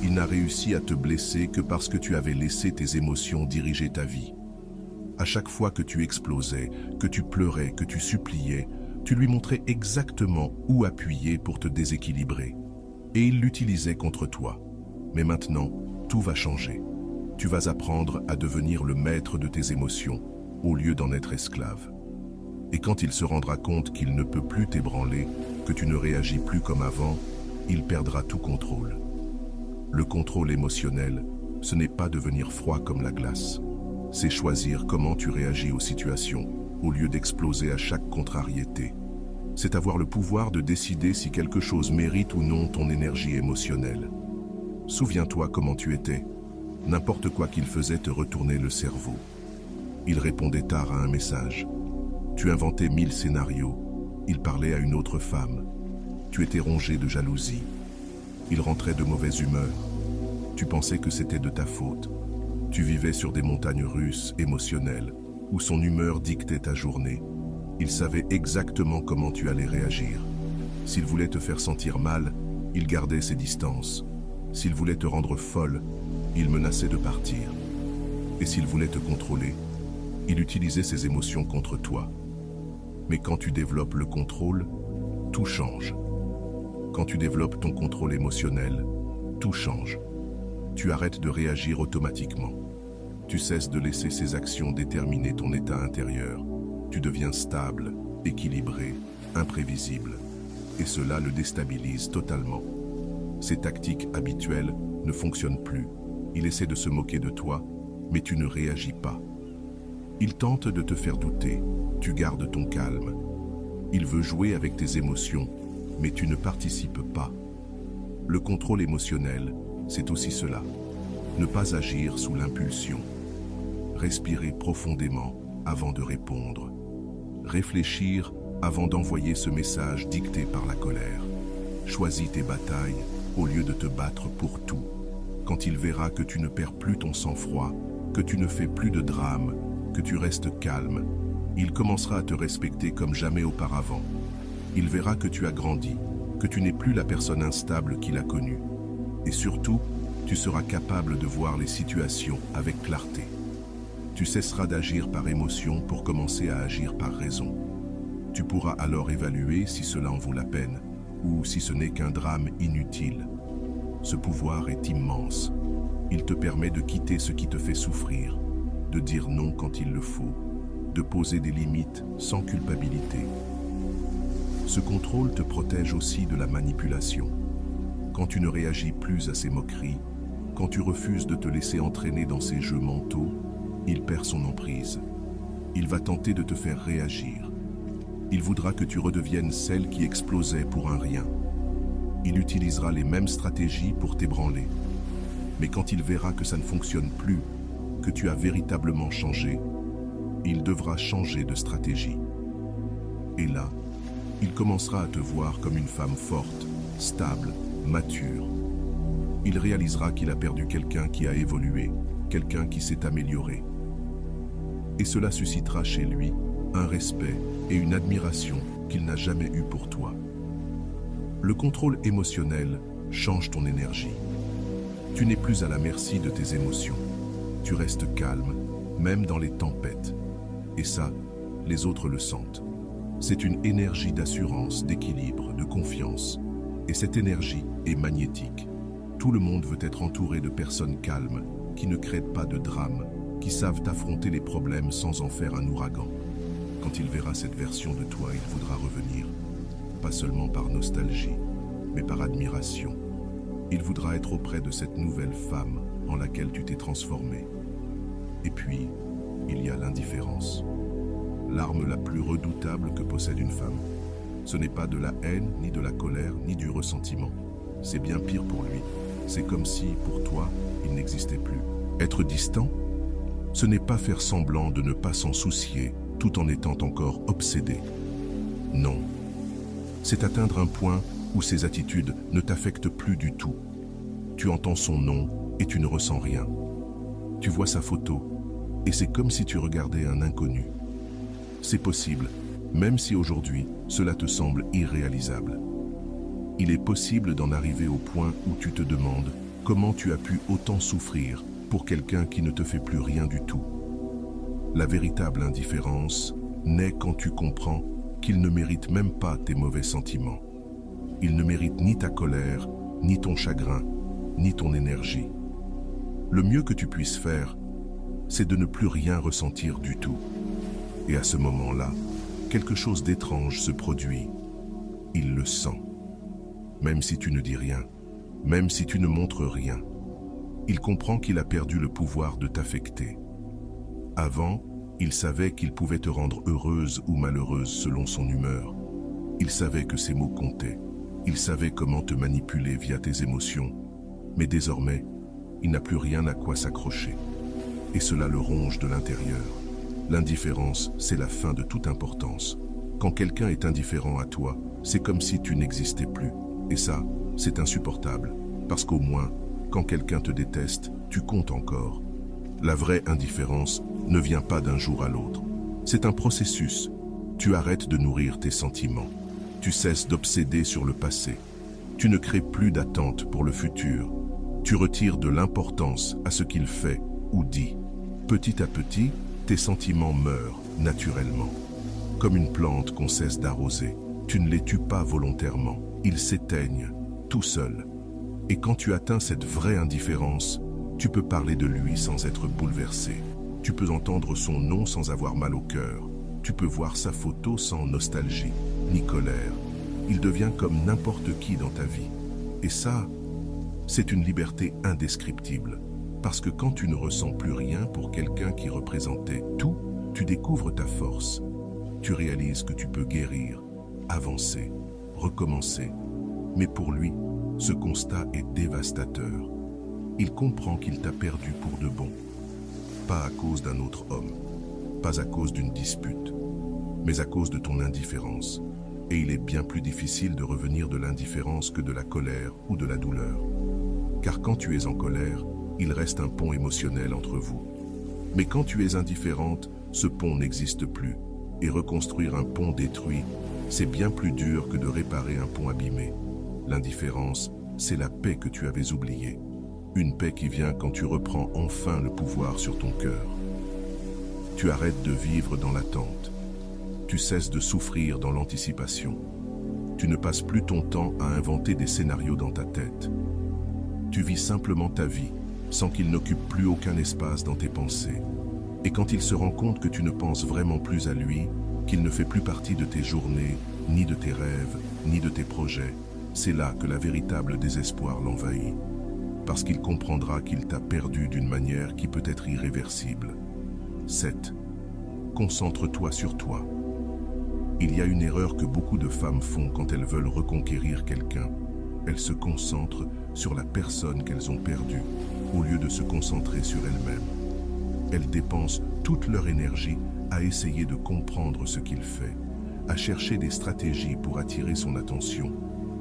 Il n'a réussi à te blesser que parce que tu avais laissé tes émotions diriger ta vie. À chaque fois que tu explosais, que tu pleurais, que tu suppliais, tu lui montrais exactement où appuyer pour te déséquilibrer. Et il l'utilisait contre toi. Mais maintenant, tout va changer. Tu vas apprendre à devenir le maître de tes émotions, au lieu d'en être esclave. Et quand il se rendra compte qu'il ne peut plus t'ébranler, que tu ne réagis plus comme avant, il perdra tout contrôle. Le contrôle émotionnel, ce n'est pas devenir froid comme la glace. C'est choisir comment tu réagis aux situations, au lieu d'exploser à chaque contrariété. C'est avoir le pouvoir de décider si quelque chose mérite ou non ton énergie émotionnelle. Souviens-toi comment tu étais. N'importe quoi qu'il faisait te retournait le cerveau. Il répondait tard à un message. Tu inventais 1000 scénarios. Il parlait à une autre femme. Tu étais rongé de jalousie. Il rentrait de mauvaise humeur. Tu pensais que c'était de ta faute. Tu vivais sur des montagnes russes, émotionnelles, où son humeur dictait ta journée. Il savait exactement comment tu allais réagir. S'il voulait te faire sentir mal, il gardait ses distances. S'il voulait te rendre folle, il menaçait de partir. Et s'il voulait te contrôler, il utilisait ses émotions contre toi. Mais quand tu développes le contrôle, tout change. Quand tu développes ton contrôle émotionnel, tout change. Tu arrêtes de réagir automatiquement. Tu cesses de laisser ses actions déterminer ton état intérieur. Tu deviens stable, équilibré, imprévisible. Et cela le déstabilise totalement. Ses tactiques habituelles ne fonctionnent plus. Il essaie de se moquer de toi, mais tu ne réagis pas. Il tente de te faire douter. Tu gardes ton calme. Il veut jouer avec tes émotions, mais tu ne participes pas. Le contrôle émotionnel, c'est aussi cela. Ne pas agir sous l'impulsion. Respirer profondément avant de répondre. Réfléchir avant d'envoyer ce message dicté par la colère. Choisis tes batailles au lieu de te battre pour tout. Quand il verra que tu ne perds plus ton sang-froid, que tu ne fais plus de drame, que tu restes calme, il commencera à te respecter comme jamais auparavant. Il verra que tu as grandi, que tu n'es plus la personne instable qu'il a connue. Et surtout, tu seras capable de voir les situations avec clarté. Tu cesseras d'agir par émotion pour commencer à agir par raison. Tu pourras alors évaluer si cela en vaut la peine ou si ce n'est qu'un drame inutile. Ce pouvoir est immense. Il te permet de quitter ce qui te fait souffrir, de dire non quand il le faut, de poser des limites sans culpabilité. Ce contrôle te protège aussi de la manipulation. Quand tu ne réagis plus à ses moqueries, quand tu refuses de te laisser entraîner dans ses jeux mentaux, il perd son emprise. Il va tenter de te faire réagir. Il voudra que tu redeviennes celle qui explosait pour un rien. Il utilisera les mêmes stratégies pour t'ébranler. Mais quand il verra que ça ne fonctionne plus, que tu as véritablement changé, il devra changer de stratégie. Et là, il commencera à te voir comme une femme forte, stable, mature. Il réalisera qu'il a perdu quelqu'un qui a évolué, quelqu'un qui s'est amélioré. Et cela suscitera chez lui un respect et une admiration qu'il n'a jamais eu pour toi. Le contrôle émotionnel change ton énergie. Tu n'es plus à la merci de tes émotions. Tu restes calme, même dans les tempêtes. Et ça, les autres le sentent. C'est une énergie d'assurance, d'équilibre, de confiance. Et cette énergie est magnétique. Tout le monde veut être entouré de personnes calmes, qui ne créent pas de drame, qui savent affronter les problèmes sans en faire un ouragan. Quand il verra cette version de toi, il voudra revenir, pas seulement par nostalgie, mais par admiration. Il voudra être auprès de cette nouvelle femme en laquelle tu t'es transformé. Et puis, il y a l'indifférence. L'arme la plus redoutable que possède une femme. Ce n'est pas de la haine, ni de la colère, ni du ressentiment. C'est bien pire pour lui. C'est comme si, pour toi, il n'existait plus. Être distant, ce n'est pas faire semblant de ne pas s'en soucier, tout en étant encore obsédé. Non. C'est atteindre un point où ses attitudes ne t'affectent plus du tout. Tu entends son nom et tu ne ressens rien. Tu vois sa photo et c'est comme si tu regardais un inconnu. C'est possible, même si aujourd'hui, cela te semble irréalisable. Il est possible d'en arriver au point où tu te demandes comment tu as pu autant souffrir pour quelqu'un qui ne te fait plus rien du tout. La véritable indifférence naît quand tu comprends qu'il ne mérite même pas tes mauvais sentiments. Il ne mérite ni ta colère, ni ton chagrin, ni ton énergie. Le mieux que tu puisses faire, c'est de ne plus rien ressentir du tout. Et à ce moment-là, quelque chose d'étrange se produit. Il le sent. Même si tu ne dis rien, même si tu ne montres rien, il comprend qu'il a perdu le pouvoir de t'affecter. Avant, il savait qu'il pouvait te rendre heureuse ou malheureuse selon son humeur. Il savait que ses mots comptaient. Il savait comment te manipuler via tes émotions. Mais désormais, il n'a plus rien à quoi s'accrocher. Et cela le ronge de l'intérieur. L'indifférence, c'est la fin de toute importance. Quand quelqu'un est indifférent à toi, c'est comme si tu n'existais plus. Et ça, c'est insupportable. Parce qu'au moins, quand quelqu'un te déteste, tu comptes encore. La vraie indifférence ne vient pas d'un jour à l'autre. C'est un processus. Tu arrêtes de nourrir tes sentiments. Tu cesses d'obséder sur le passé. Tu ne crées plus d'attente pour le futur. Tu retires de l'importance à ce qu'il fait ou dit. Petit à petit, tes sentiments meurent naturellement. Comme une plante qu'on cesse d'arroser. Tu ne les tues pas volontairement. Ils s'éteignent, tout seuls. Et quand tu atteins cette vraie indifférence, tu peux parler de lui sans être bouleversé. Tu peux entendre son nom sans avoir mal au cœur. Tu peux voir sa photo sans nostalgie, ni colère. Il devient comme n'importe qui dans ta vie. Et ça, c'est une liberté indescriptible. Parce que quand tu ne ressens plus rien pour quelqu'un qui représentait tout, tu découvres ta force. Tu réalises que tu peux guérir, avancer, recommencer. Mais pour lui, ce constat est dévastateur. Il comprend qu'il t'a perdu pour de bon. Pas à cause d'un autre homme, pas à cause d'une dispute, mais à cause de ton indifférence. Et il est bien plus difficile de revenir de l'indifférence que de la colère ou de la douleur. Car quand tu es en colère, il reste un pont émotionnel entre vous. Mais quand tu es indifférente, ce pont n'existe plus. Et reconstruire un pont détruit, c'est bien plus dur que de réparer un pont abîmé. L'indifférence, c'est la paix que tu avais oubliée. Une paix qui vient quand tu reprends enfin le pouvoir sur ton cœur. Tu arrêtes de vivre dans l'attente. Tu cesses de souffrir dans l'anticipation. Tu ne passes plus ton temps à inventer des scénarios dans ta tête. Tu vis simplement ta vie, sans qu'il n'occupe plus aucun espace dans tes pensées. Et quand il se rend compte que tu ne penses vraiment plus à lui, qu'il ne fait plus partie de tes journées, ni de tes rêves, ni de tes projets, c'est là que la véritable désespoir l'envahit. Parce qu'il comprendra qu'il t'a perdu d'une manière qui peut être irréversible. 7. Concentre-toi sur toi. Il y a une erreur que beaucoup de femmes font quand elles veulent reconquérir quelqu'un. Elles se concentrent sur la personne qu'elles ont perdue, au lieu de se concentrer sur elles-mêmes. Elles dépensent toute leur énergie à essayer de comprendre ce qu'il fait, à chercher des stratégies pour attirer son attention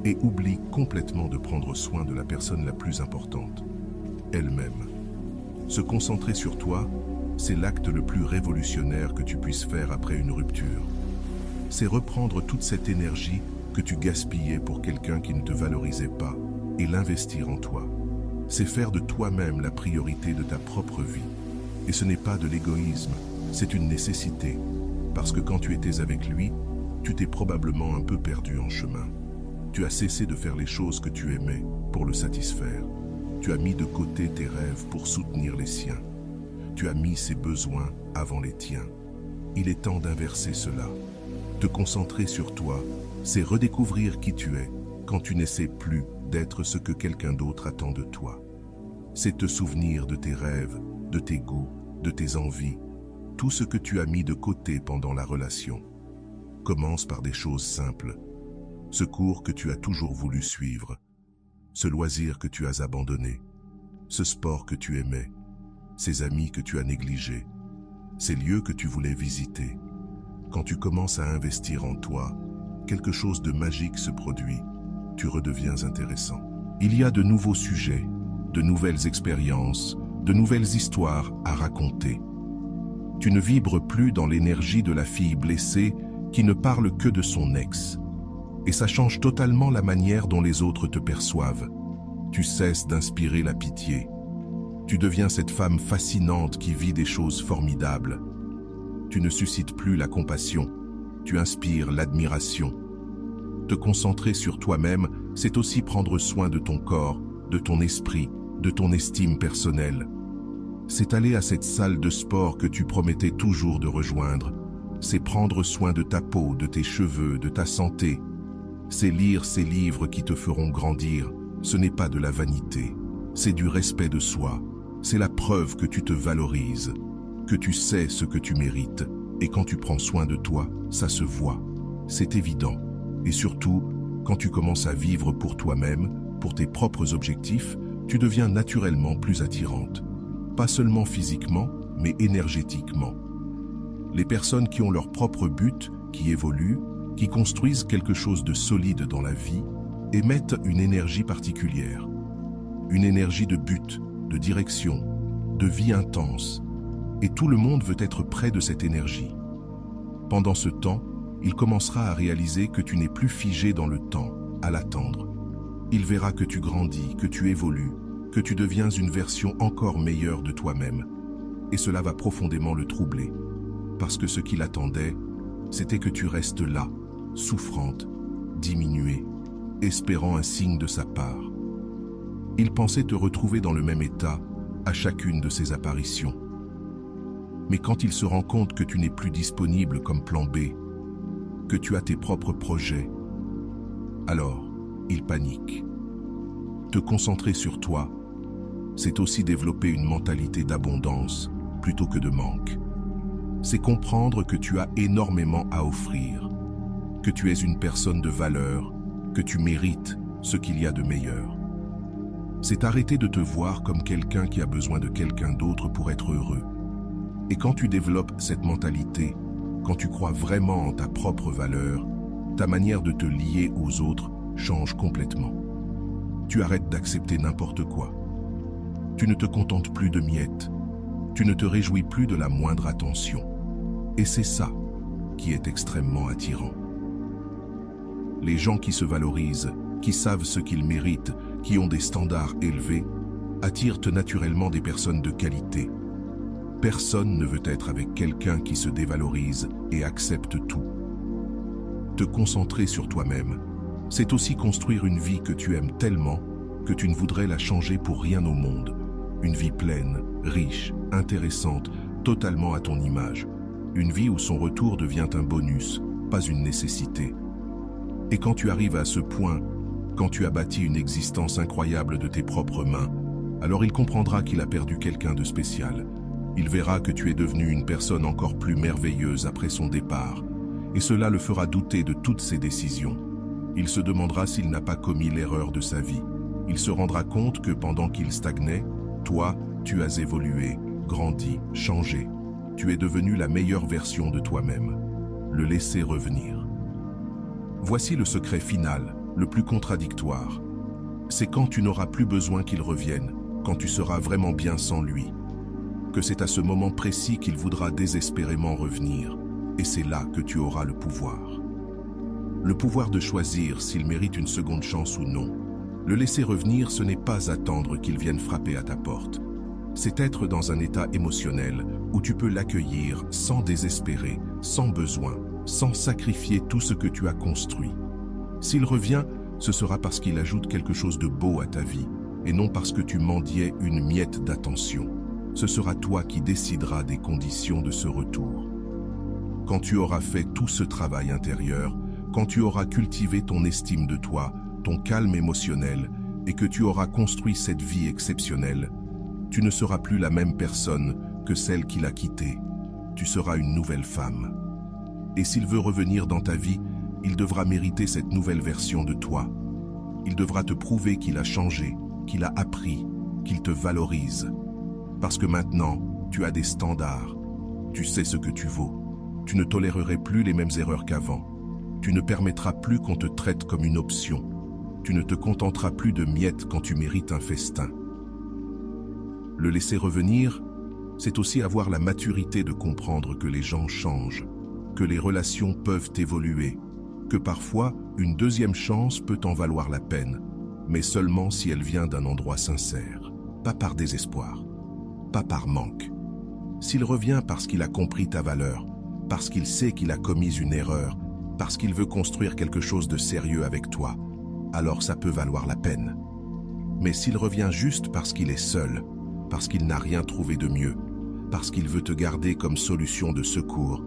et oublient complètement de prendre soin de la personne la plus importante, elle-même. Se concentrer sur toi, c'est l'acte le plus révolutionnaire que tu puisses faire après une rupture. C'est reprendre toute cette énergie que tu gaspillais pour quelqu'un qui ne te valorisait pas et l'investir en toi. C'est faire de toi-même la priorité de ta propre vie. Et ce n'est pas de l'égoïsme, c'est une nécessité. Parce que quand tu étais avec lui, tu t'es probablement un peu perdu en chemin. Tu as cessé de faire les choses que tu aimais pour le satisfaire. Tu as mis de côté tes rêves pour soutenir les siens. Tu as mis ses besoins avant les tiens. Il est temps d'inverser cela. Te concentrer sur toi, c'est redécouvrir qui tu es quand tu n'essaies plus d'être ce que quelqu'un d'autre attend de toi. C'est te souvenir de tes rêves, de tes goûts, de tes envies, tout ce que tu as mis de côté pendant la relation. Commence par des choses simples. Ce cours que tu as toujours voulu suivre, ce loisir que tu as abandonné, ce sport que tu aimais, ces amis que tu as négligés, ces lieux que tu voulais visiter. Quand tu commences à investir en toi, quelque chose de magique se produit. Tu redeviens intéressant. Il y a de nouveaux sujets, de nouvelles expériences, de nouvelles histoires à raconter. Tu ne vibres plus dans l'énergie de la fille blessée qui ne parle que de son ex. Et ça change totalement la manière dont les autres te perçoivent. Tu cesses d'inspirer la pitié. Tu deviens cette femme fascinante qui vit des choses formidables. Tu ne suscites plus la compassion, tu inspires l'admiration. Te concentrer sur toi-même, c'est aussi prendre soin de ton corps, de ton esprit, de ton estime personnelle. C'est aller à cette salle de sport que tu promettais toujours de rejoindre. C'est prendre soin de ta peau, de tes cheveux, de ta santé. C'est lire ces livres qui te feront grandir. Ce n'est pas de la vanité, c'est du respect de soi. C'est la preuve que tu te valorises, que tu sais ce que tu mérites. Et quand tu prends soin de toi, ça se voit. C'est évident. Et surtout, quand tu commences à vivre pour toi-même, pour tes propres objectifs, tu deviens naturellement plus attirante. Pas seulement physiquement, mais énergétiquement. Les personnes qui ont leur propre but, qui évoluent, qui construisent quelque chose de solide dans la vie, émettent une énergie particulière. Une énergie de but, de direction, de vie intense. Et tout le monde veut être près de cette énergie. Pendant ce temps, il commencera à réaliser que tu n'es plus figé dans le temps, à l'attendre. Il verra que tu grandis, que tu évolues, que tu deviens une version encore meilleure de toi-même. Et cela va profondément le troubler. Parce que ce qu'il attendait, c'était que tu restes là, souffrante, diminuée, espérant un signe de sa part. Il pensait te retrouver dans le même état à chacune de ses apparitions. Mais quand il se rend compte que tu n'es plus disponible comme plan B, que tu as tes propres projets, alors il panique. Te concentrer sur toi, c'est aussi développer une mentalité d'abondance plutôt que de manque. C'est comprendre que tu as énormément à offrir, que tu es une personne de valeur, que tu mérites ce qu'il y a de meilleur. C'est arrêter de te voir comme quelqu'un qui a besoin de quelqu'un d'autre pour être heureux. Et quand tu développes cette mentalité, quand tu crois vraiment en ta propre valeur, ta manière de te lier aux autres change complètement. Tu arrêtes d'accepter n'importe quoi. Tu ne te contentes plus de miettes. Tu ne te réjouis plus de la moindre attention. Et c'est ça qui est extrêmement attirant. Les gens qui se valorisent, qui savent ce qu'ils méritent, qui ont des standards élevés, attirent naturellement des personnes de qualité. Personne ne veut être avec quelqu'un qui se dévalorise et accepte tout. Te concentrer sur toi-même, c'est aussi construire une vie que tu aimes tellement que tu ne voudrais la changer pour rien au monde. Une vie pleine, riche, intéressante, totalement à ton image. Une vie où son retour devient un bonus, pas une nécessité. Et quand tu arrives à ce point, quand tu as bâti une existence incroyable de tes propres mains, alors il comprendra qu'il a perdu quelqu'un de spécial. Il verra que tu es devenue une personne encore plus merveilleuse après son départ, et cela le fera douter de toutes ses décisions. Il se demandera s'il n'a pas commis l'erreur de sa vie. Il se rendra compte que pendant qu'il stagnait, toi, tu as évolué, grandi, changé. Tu es devenu la meilleure version de toi-même. Le laisser revenir. Voici le secret final, le plus contradictoire. C'est quand tu n'auras plus besoin qu'il revienne, quand tu seras vraiment bien sans lui, que c'est à ce moment précis qu'il voudra désespérément revenir, et c'est là que tu auras le pouvoir. Le pouvoir de choisir s'il mérite une seconde chance ou non. Le laisser revenir, ce n'est pas attendre qu'il vienne frapper à ta porte. C'est être dans un état émotionnel où tu peux l'accueillir sans désespérer, sans besoin, sans sacrifier tout ce que tu as construit. S'il revient, ce sera parce qu'il ajoute quelque chose de beau à ta vie, et non parce que tu mendiais une miette d'attention. Ce sera toi qui décideras des conditions de ce retour. Quand tu auras fait tout ce travail intérieur, quand tu auras cultivé ton estime de toi, ton calme émotionnel, et que tu auras construit cette vie exceptionnelle, tu ne seras plus la même personne que celle qui l'a quittée. Tu seras une nouvelle femme. Et s'il veut revenir dans ta vie, il devra mériter cette nouvelle version de toi. Il devra te prouver qu'il a changé, qu'il a appris, qu'il te valorise. Parce que maintenant, tu as des standards. Tu sais ce que tu vaux. Tu ne tolérerais plus les mêmes erreurs qu'avant. Tu ne permettras plus qu'on te traite comme une option. Tu ne te contenteras plus de miettes quand tu mérites un festin. Le laisser revenir, c'est aussi avoir la maturité de comprendre que les gens changent, que les relations peuvent évoluer, que parfois une deuxième chance peut en valoir la peine, mais seulement si elle vient d'un endroit sincère, pas par désespoir, pas par manque. S'il revient parce qu'il a compris ta valeur, parce qu'il sait qu'il a commis une erreur, parce qu'il veut construire quelque chose de sérieux avec toi, alors ça peut valoir la peine. Mais s'il revient juste parce qu'il est seul, parce qu'il n'a rien trouvé de mieux, parce qu'il veut te garder comme solution de secours,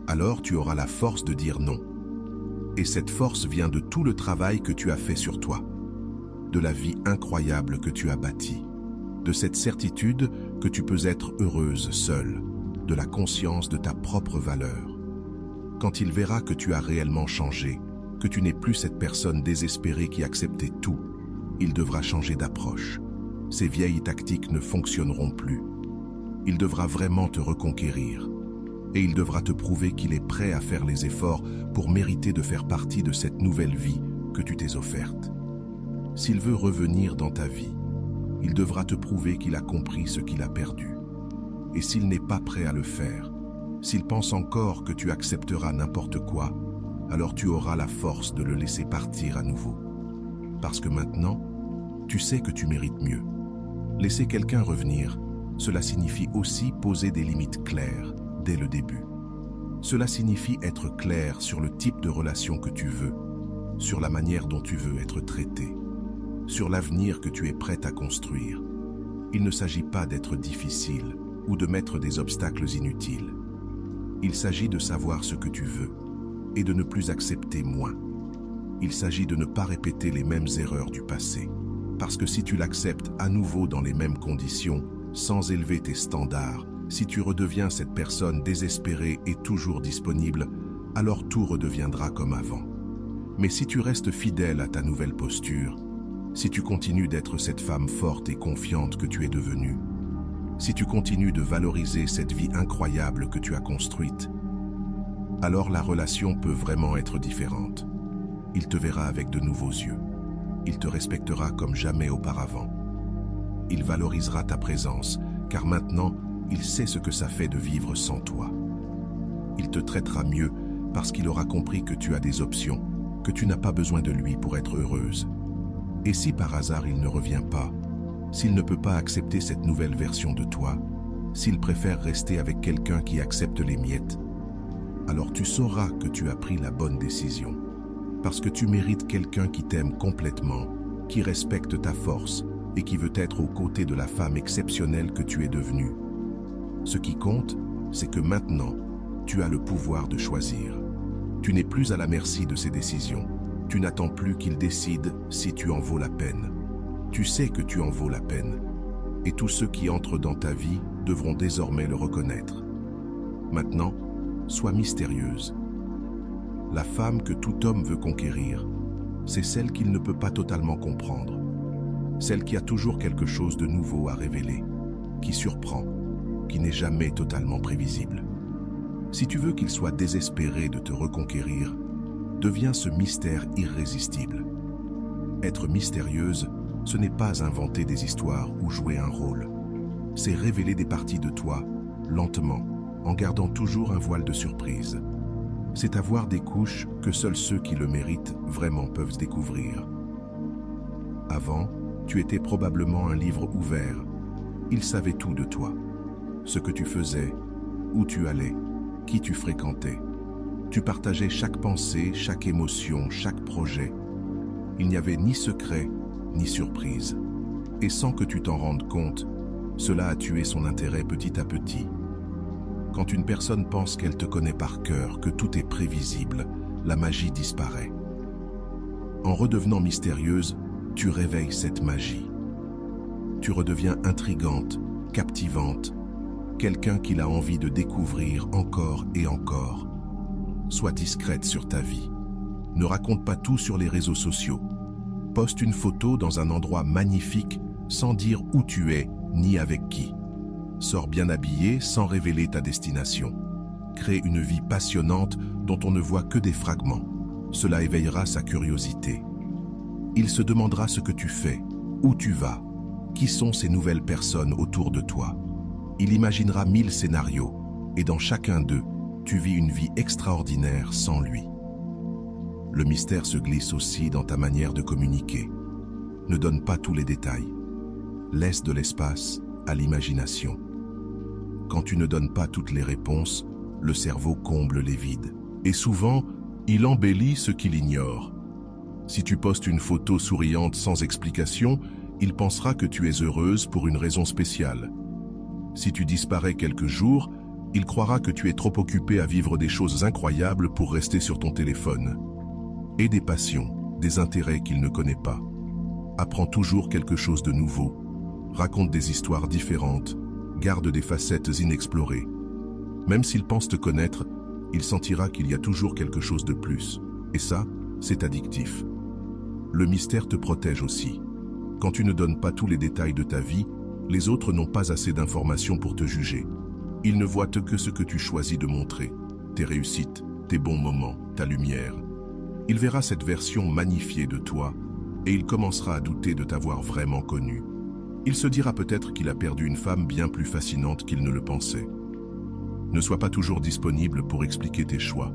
alors tu auras la force de dire non. Et cette force vient de tout le travail que tu as fait sur toi, de la vie incroyable que tu as bâtie, de cette certitude que tu peux être heureuse seule, de la conscience de ta propre valeur. Quand il verra que tu as réellement changé, que tu n'es plus cette personne désespérée qui acceptait tout, il devra changer d'approche. Ces vieilles tactiques ne fonctionneront plus. Il devra vraiment te reconquérir. Et il devra te prouver qu'il est prêt à faire les efforts pour mériter de faire partie de cette nouvelle vie que tu t'es offerte. S'il veut revenir dans ta vie, il devra te prouver qu'il a compris ce qu'il a perdu. Et s'il n'est pas prêt à le faire, s'il pense encore que tu accepteras n'importe quoi, alors tu auras la force de le laisser partir à nouveau. Parce que maintenant, tu sais que tu mérites mieux. Laisser quelqu'un revenir, cela signifie aussi poser des limites claires dès le début. Cela signifie être clair sur le type de relation que tu veux, sur la manière dont tu veux être traité, sur l'avenir que tu es prêt à construire. Il ne s'agit pas d'être difficile ou de mettre des obstacles inutiles. Il s'agit de savoir ce que tu veux et de ne plus accepter moins. Il s'agit de ne pas répéter les mêmes erreurs du passé. Parce que si tu l'acceptes à nouveau dans les mêmes conditions, sans élever tes standards, si tu redeviens cette personne désespérée et toujours disponible, alors tout redeviendra comme avant. Mais si tu restes fidèle à ta nouvelle posture, si tu continues d'être cette femme forte et confiante que tu es devenue, si tu continues de valoriser cette vie incroyable que tu as construite, alors la relation peut vraiment être différente. Il te verra avec de nouveaux yeux. Il te respectera comme jamais auparavant. Il valorisera ta présence, car maintenant, il sait ce que ça fait de vivre sans toi. Il te traitera mieux parce qu'il aura compris que tu as des options, que tu n'as pas besoin de lui pour être heureuse. Et si par hasard il ne revient pas, s'il ne peut pas accepter cette nouvelle version de toi, s'il préfère rester avec quelqu'un qui accepte les miettes, alors tu sauras que tu as pris la bonne décision. Parce que tu mérites quelqu'un qui t'aime complètement, qui respecte ta force et qui veut être aux côtés de la femme exceptionnelle que tu es devenue. Ce qui compte, c'est que maintenant, tu as le pouvoir de choisir. Tu n'es plus à la merci de ses décisions. Tu n'attends plus qu'il décide si tu en vaux la peine. Tu sais que tu en vaux la peine. Et tous ceux qui entrent dans ta vie devront désormais le reconnaître. Maintenant, sois mystérieuse. La femme que tout homme veut conquérir, c'est celle qu'il ne peut pas totalement comprendre. Celle qui a toujours quelque chose de nouveau à révéler, qui surprend, qui n'est jamais totalement prévisible. Si tu veux qu'il soit désespéré de te reconquérir, deviens ce mystère irrésistible. Être mystérieuse, ce n'est pas inventer des histoires ou jouer un rôle. C'est révéler des parties de toi, lentement, en gardant toujours un voile de surprise. C'est avoir des couches que seuls ceux qui le méritent vraiment peuvent découvrir. Avant, tu étais probablement un livre ouvert. Il savait tout de toi. Ce que tu faisais, où tu allais, qui tu fréquentais. Tu partageais chaque pensée, chaque émotion, chaque projet. Il n'y avait ni secret, ni surprise. Et sans que tu t'en rendes compte, cela a tué son intérêt petit à petit. Quand une personne pense qu'elle te connaît par cœur, que tout est prévisible, la magie disparaît. En redevenant mystérieuse, tu réveilles cette magie. Tu redeviens intrigante, captivante, quelqu'un qu'il a envie de découvrir encore et encore. Sois discrète sur ta vie. Ne raconte pas tout sur les réseaux sociaux. Poste une photo dans un endroit magnifique sans dire où tu es ni avec qui. Sors bien habillé sans révéler ta destination. Crée une vie passionnante dont on ne voit que des fragments. Cela éveillera sa curiosité. Il se demandera ce que tu fais, où tu vas, qui sont ces nouvelles personnes autour de toi. Il imaginera 1000 scénarios, et dans chacun d'eux, tu vis une vie extraordinaire sans lui. Le mystère se glisse aussi dans ta manière de communiquer. Ne donne pas tous les détails. Laisse de l'espace à l'imagination. Quand tu ne donnes pas toutes les réponses, le cerveau comble les vides. Et souvent, il embellit ce qu'il ignore. Si tu postes une photo souriante sans explication, il pensera que tu es heureuse pour une raison spéciale. Si tu disparais quelques jours, il croira que tu es trop occupée à vivre des choses incroyables pour rester sur ton téléphone. Et des passions, des intérêts qu'il ne connaît pas. Apprends toujours quelque chose de nouveau. Raconte des histoires différentes. Garde des facettes inexplorées. Même s'il pense te connaître, il sentira qu'il y a toujours quelque chose de plus. Et ça, c'est addictif. Le mystère te protège aussi. Quand tu ne donnes pas tous les détails de ta vie, les autres n'ont pas assez d'informations pour te juger. Ils ne voient que ce que tu choisis de montrer, tes réussites, tes bons moments, ta lumière. Il verra cette version magnifiée de toi et il commencera à douter de t'avoir vraiment connue. Il se dira peut-être qu'il a perdu une femme bien plus fascinante qu'il ne le pensait. Ne sois pas toujours disponible pour expliquer tes choix.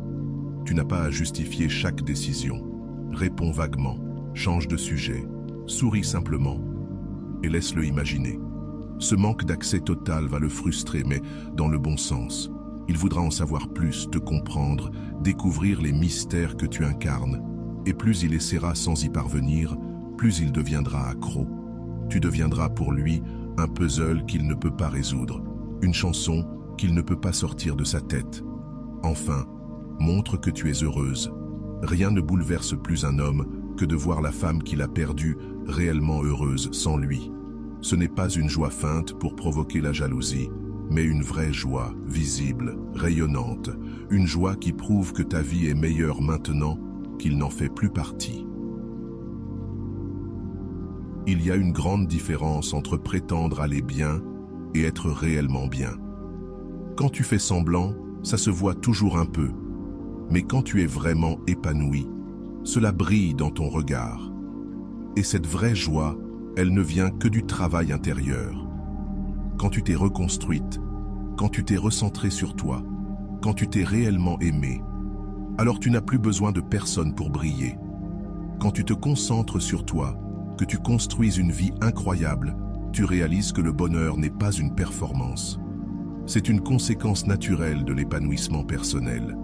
Tu n'as pas à justifier chaque décision. Réponds vaguement, change de sujet, souris simplement et laisse-le imaginer. Ce manque d'accès total va le frustrer, mais dans le bon sens. Il voudra en savoir plus, te comprendre, découvrir les mystères que tu incarnes. Et plus il essaiera sans y parvenir, plus il deviendra accro. Tu deviendras pour lui un puzzle qu'il ne peut pas résoudre, une chanson qu'il ne peut pas sortir de sa tête. Enfin, montre que tu es heureuse. Rien ne bouleverse plus un homme que de voir la femme qu'il a perdue réellement heureuse sans lui. Ce n'est pas une joie feinte pour provoquer la jalousie, mais une vraie joie, visible, rayonnante, une joie qui prouve que ta vie est meilleure maintenant qu'il n'en fait plus partie. Il y a une grande différence entre prétendre aller bien et être réellement bien. Quand tu fais semblant, ça se voit toujours un peu, mais quand tu es vraiment épanoui, cela brille dans ton regard. Et cette vraie joie, elle ne vient que du travail intérieur. Quand tu t'es reconstruite, quand tu t'es recentrée sur toi, quand tu t'es réellement aimée, alors tu n'as plus besoin de personne pour briller. Quand tu te concentres sur toi, que tu construis une vie incroyable, tu réalises que le bonheur n'est pas une performance. C'est une conséquence naturelle de l'épanouissement personnel.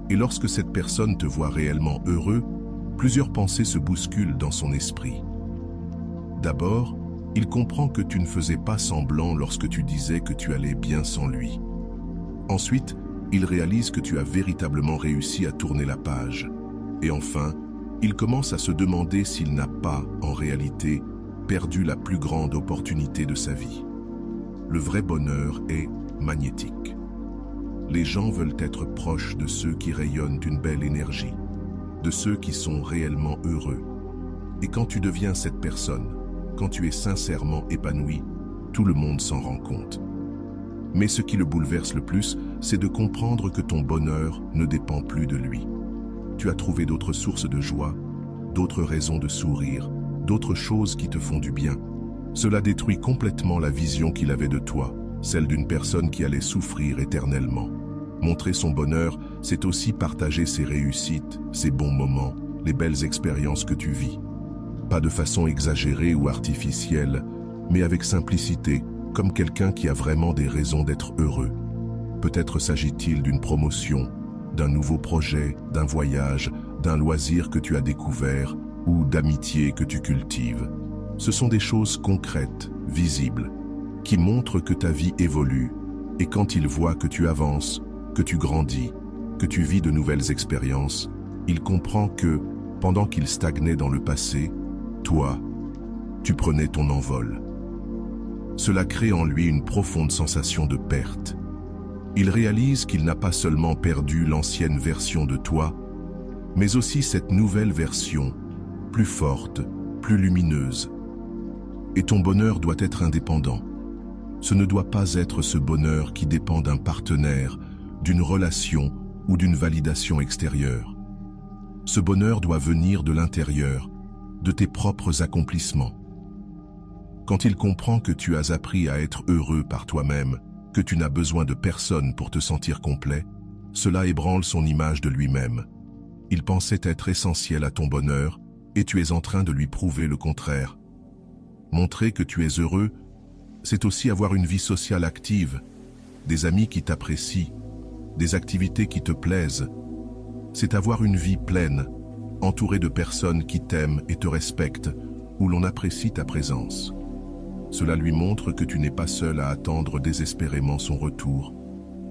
Et lorsque cette personne te voit réellement heureux, plusieurs pensées se bousculent dans son esprit. D'abord, il comprend que tu ne faisais pas semblant lorsque tu disais que tu allais bien sans lui. Ensuite, il réalise que tu as véritablement réussi à tourner la page. Et enfin, il commence à se demander s'il n'a pas, en réalité, perdu la plus grande opportunité de sa vie. Le vrai bonheur est magnétique. Les gens veulent être proches de ceux qui rayonnent d'une belle énergie, de ceux qui sont réellement heureux. Et quand tu deviens cette personne, quand tu es sincèrement épanoui, tout le monde s'en rend compte. Mais ce qui le bouleverse le plus, c'est de comprendre que ton bonheur ne dépend plus de lui. Tu as trouvé d'autres sources de joie, d'autres raisons de sourire, d'autres choses qui te font du bien. Cela détruit complètement la vision qu'il avait de toi, celle d'une personne qui allait souffrir éternellement. Montrer son bonheur, c'est aussi partager ses réussites, ses bons moments, les belles expériences que tu vis. Pas de façon exagérée ou artificielle, mais avec simplicité, comme quelqu'un qui a vraiment des raisons d'être heureux. Peut-être s'agit-il d'une promotion, d'un nouveau projet, d'un voyage, d'un loisir que tu as découvert ou d'amitié que tu cultives. Ce sont des choses concrètes, visibles, qui montrent que ta vie évolue, et quand il voit que tu avances, que tu grandis, que tu vis de nouvelles expériences, il comprend que, pendant qu'il stagnait dans le passé, toi, tu prenais ton envol. Cela crée en lui une profonde sensation de perte. Il réalise qu'il n'a pas seulement perdu l'ancienne version de toi, mais aussi cette nouvelle version, plus forte, plus lumineuse. Et ton bonheur doit être indépendant. Ce ne doit pas être ce bonheur qui dépend d'un partenaire, d'une relation ou d'une validation extérieure. Ce bonheur doit venir de l'intérieur, de tes propres accomplissements. Quand il comprend que tu as appris à être heureux par toi-même, que tu n'as besoin de personne pour te sentir complet, cela ébranle son image de lui-même. Il pensait être essentiel à ton bonheur, et tu es en train de lui prouver le contraire. Montrer que tu es heureux, c'est aussi avoir une vie sociale active, des amis qui t'apprécient, des activités qui te plaisent. C'est avoir une vie pleine, entourée de personnes qui t'aiment et te respectent, où l'on apprécie ta présence. Cela lui montre que tu n'es pas seul à attendre désespérément son retour,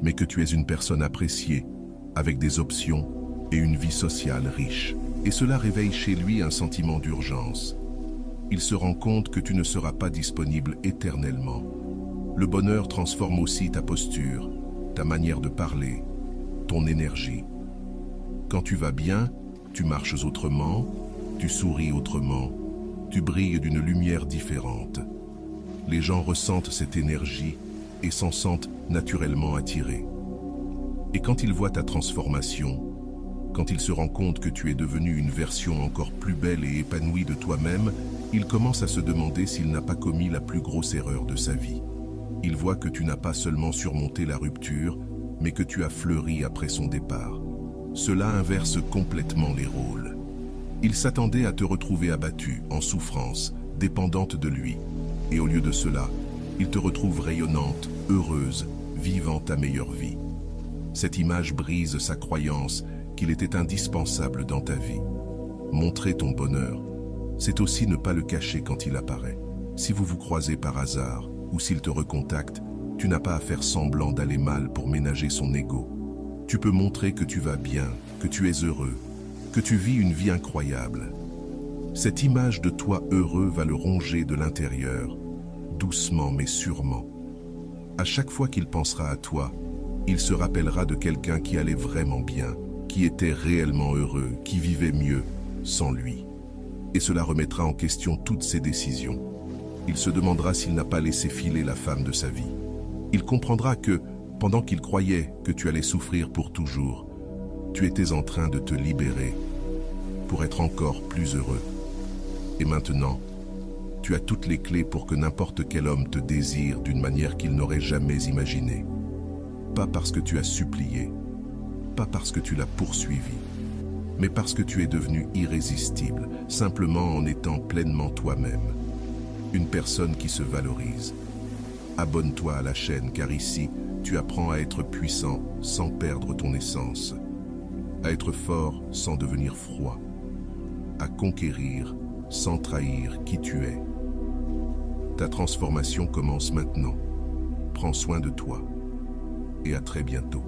mais que tu es une personne appréciée, avec des options et une vie sociale riche. Et cela réveille chez lui un sentiment d'urgence. Il se rend compte que tu ne seras pas disponible éternellement. Le bonheur transforme aussi ta posture, ta manière de parler, ton énergie. Quand tu vas bien, tu marches autrement, tu souris autrement, tu brilles d'une lumière différente. Les gens ressentent cette énergie et s'en sentent naturellement attirés. Et quand ils voient ta transformation, quand il se rend compte que tu es devenu une version encore plus belle et épanouie de toi-même, il commence à se demander s'il n'a pas commis la plus grosse erreur de sa vie. Il voit que tu n'as pas seulement surmonté la rupture, mais que tu as fleuri après son départ. Cela inverse complètement les rôles. Il s'attendait à te retrouver abattue, en souffrance, dépendante de lui. Et au lieu de cela, il te retrouve rayonnante, heureuse, vivant ta meilleure vie. Cette image brise sa croyance qu'il était indispensable dans ta vie. Montrer ton bonheur, c'est aussi ne pas le cacher quand il apparaît. Si vous vous croisez par hasard, ou s'il te recontacte, tu n'as pas à faire semblant d'aller mal pour ménager son ego. Tu peux montrer que tu vas bien, que tu es heureux, que tu vis une vie incroyable. Cette image de toi heureux va le ronger de l'intérieur, doucement mais sûrement. À chaque fois qu'il pensera à toi, il se rappellera de quelqu'un qui allait vraiment bien, qui était réellement heureux, qui vivait mieux sans lui. Et cela remettra en question toutes ses décisions. Il se demandera s'il n'a pas laissé filer la femme de sa vie. Il comprendra que, pendant qu'il croyait que tu allais souffrir pour toujours, tu étais en train de te libérer pour être encore plus heureux. Et maintenant, tu as toutes les clés pour que n'importe quel homme te désire d'une manière qu'il n'aurait jamais imaginée. Pas parce que tu as supplié, pas parce que tu l'as poursuivi, mais parce que tu es devenu irrésistible, simplement en étant pleinement toi-même. Une personne qui se valorise. Abonne-toi à la chaîne car ici, tu apprends à être puissant sans perdre ton essence, à être fort sans devenir froid, à conquérir sans trahir qui tu es. Ta transformation commence maintenant. Prends soin de toi et à très bientôt.